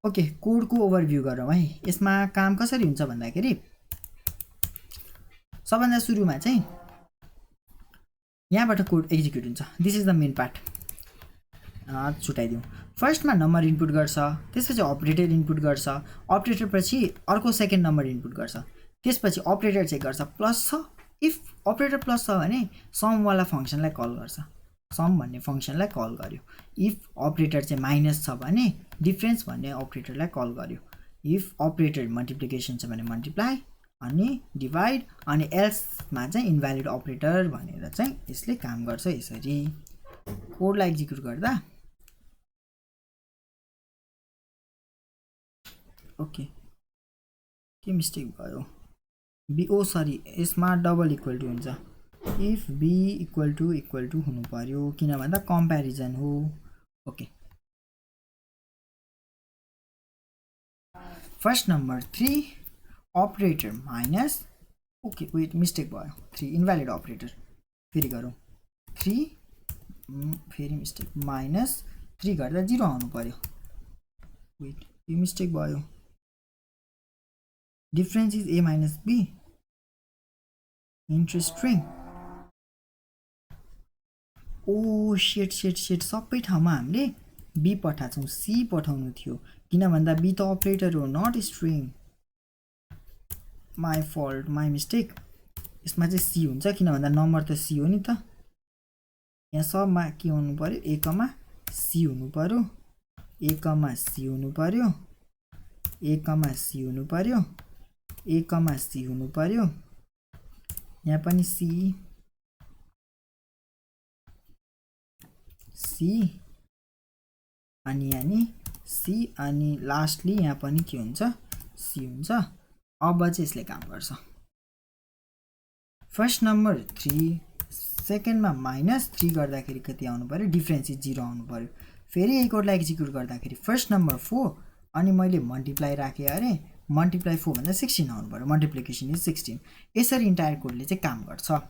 ओके कोडको ओभरभ्यू गरौँ है यसमा काम कसरी हुन्छ भन्दाखेरि सबभन्दा सुरुमा चाहिँ यहाँबाट कोड एक्जिक्युट हुन्छ this is the main part छुटाइदिउँ फर्स्टमा नम्बर इनपुट गर्छ त्यसपछि अपरेटर इनपुट गर्छ अपरेटर पछि अर्को सेकेन्ड नम्बर इनपुट गर्छ त्यसपछि अपरेटर चेक गर्छ प्लस छ इफ अपरेटर प्लस छ भने सम वाला फंक्सनलाई कल गर्छ सम भन्ने फंक्सनलाई कल गर्यो इफ अपरेटर चाहिँ माइनस छ भने डिफरेन्स भन्ने अपरेटरलाई कल गर्यो इफ अपरेटर मल्टिप्लिकेसन छ भने मल्टिप्लाई अनि डिभाइड अनि एल्समा चाहिँ इनभ्यालिड अपरेटर भनेर चाहिँ यसले काम गर्छ यसरी कोडलाई एक्जिक्युट गर्दा ओके के मिस्टेक भयो बी ओ सरी यसमा डबल इक्वल टु हुन्छ इफ b इक्वल टु हुनु पर्यो किन भन्दा कम्प्यारिजन हो okay first number 3 operator minus okay wait mistake भयो 3 इनभ्यालिड अपरेटर फेरि गरौँ 3 फेरि मिस्टेक माइनस 3 गर्दा 0 आउनु पर्यो वेट यो मिस्टेक भयो difference is a minus b into string oh shit सबै ठाउँमा हामीले b पठाछौँ c पठाउनु थियो किन भन्दा b त अपरेटर हो not string my fault my mistake यसमा चाहिँ c हुन्छ किन भन्दा नम्बर त c हो नि त यहाँ सबमा के हुनु पर्यो a कमा c हुनु पर्यो a कमा c हुनु पर्यो a कमा c हुनु पर्यो a कमा c हुनु पर्यो यहाँ पनि c अनि यहाँ C अनि लास्टली यहाँ पनि के हुन्छ C हुन्छ अब चाहिँ यसले काम गर्छ फर्स्ट नम्बर 3 सेकेन्डमा माइनस 3 गर्दाखेरि कति आउनु पर्यो डिफरेन्स इज 0 आउनु पर्यो फेरि यही कोडलाई एक्जिक्युट गर्दाखेरि फर्स्ट नम्बर 4 अनि मैले मल्टिप्लाई राखेँ अरे मल्टिप्लाई 4 भन्दा 16 आउनु पर्यो मल्टिप्लिकेसन इज 16 यसरी इन्टायर कोडले चाहिँ काम गर्छ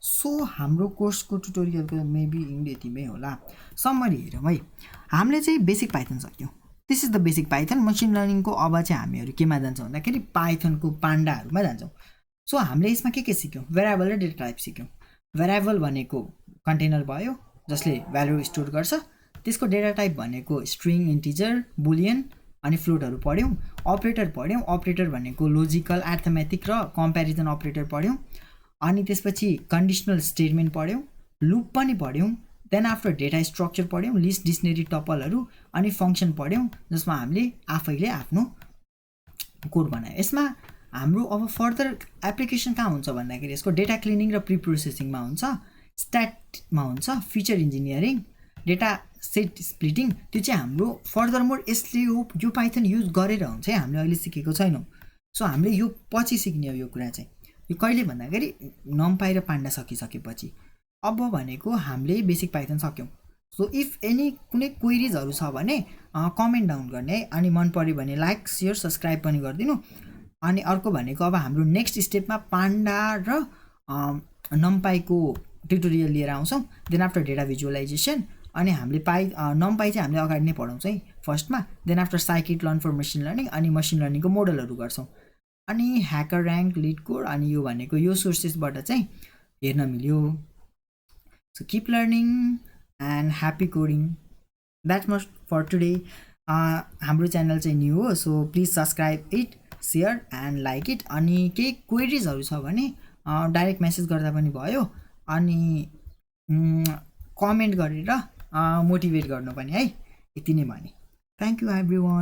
सो हाम्रो कोर्सको ट्युटोरियलको मेबी यतिमै होला समरी हेरौँ है हामीले चाहिँ बेसिक पाइथन सक्यौँ this is the basic Python machine लर्निङको अब चाहिँ हामीहरू केमा जान्छौँ भन्दाखेरि पाइथनको पाण्डाहरूमा जान्छौँ सो हामीले यसमा के सिक्यौँ भेरिएबल र डेटा टाइप सिक्यौँ भेरिएबल भनेको कन्टेनर भयो जसले भ्यालु स्टोर गर्छ त्यसको डेटा टाइप भनेको स्ट्रिङ इन्टिजर बुलियन अनि फ्लोटहरू पढ्यौँ, अपरेटर पढ्यौँ। अपरेटर भनेको लोजिकल, एर्थमेटिक र कम्प्यारिजन अपरेटर पढ्यौँ। अनि त्यसपछि कन्डिसनल स्टेटमेन्ट पढ्यौँ, लुप पनि पढ्यौँ। देन आफ्टर डेटा स्ट्रक्चर पढ्यौँ, लिस्ट, डिक्सनरी, टपलहरू, अनि फङ्सन पढ्यौँ, जसमा हामीले आफैले आफ्नो कोड बनायो। यसमा हाम्रो अब फर्दर एप्लिकेसन कहाँ हुन्छ भन्दाखेरि यसको डेटा क्लिनिङ र प्री प्रोसेसिङमा हुन्छ, स्ट्याटमा हुन्छ, feature engineering, data set splitting. त्यो चाहिँ हाम्रो फर्दर मोर यसले यो पाइथन युज गरेर हुन्छ है, हामीले अहिले सिकेको छैनौँ। सो हामीले यो पछि सिक्ने हो यो कुरा चाहिँ। यो कहिले भन्दाखेरि नम्पाई र पान्डा सकिसकेपछि। अब भनेको हामीले बेसिक पाइथन सक्यौँ। सो इफ एनी कुनै क्वेरिजहरू छ भने कमेन्ट डाउन गर्ने है। अनि मन पऱ्यो भने लाइक, सेयर, सब्सक्राइब पनि गरिदिनु। अनि अर्को भनेको अब हाम्रो नेक्स्ट स्टेपमा पान्डा र नम्पाईको ट्युटोरियल लिएर आउँछौँ। देन आफ्टर डेटा भिजुअलाइजेसन, अनि हामीले नम्पाई चाहिँ हामीले अगाडि नै पढाउँछ है फर्स्टमा। Then after scikit learn for machine learning, अनि मसिन लर्निङको मोडलहरू गर्छौँ। अनि ह्याकर ऱ्याङ्क, लिड कोड, अनि यो भनेको यो सोर्सेसबाट चाहिँ हेर्न मिल्यो। So keep learning and happy coding. That's much for today. हाम्रो च्यानल चाहिँ न्यू हो, so please subscribe it, share and like it. अनि केही क्वेरिजहरू छ भने डाइरेक्ट मेसेज गर्दा पनि भयो, अनि कमेन्ट गरेर मोटिभेट गर्नु पनि है। यति नै भने। Thank you every one.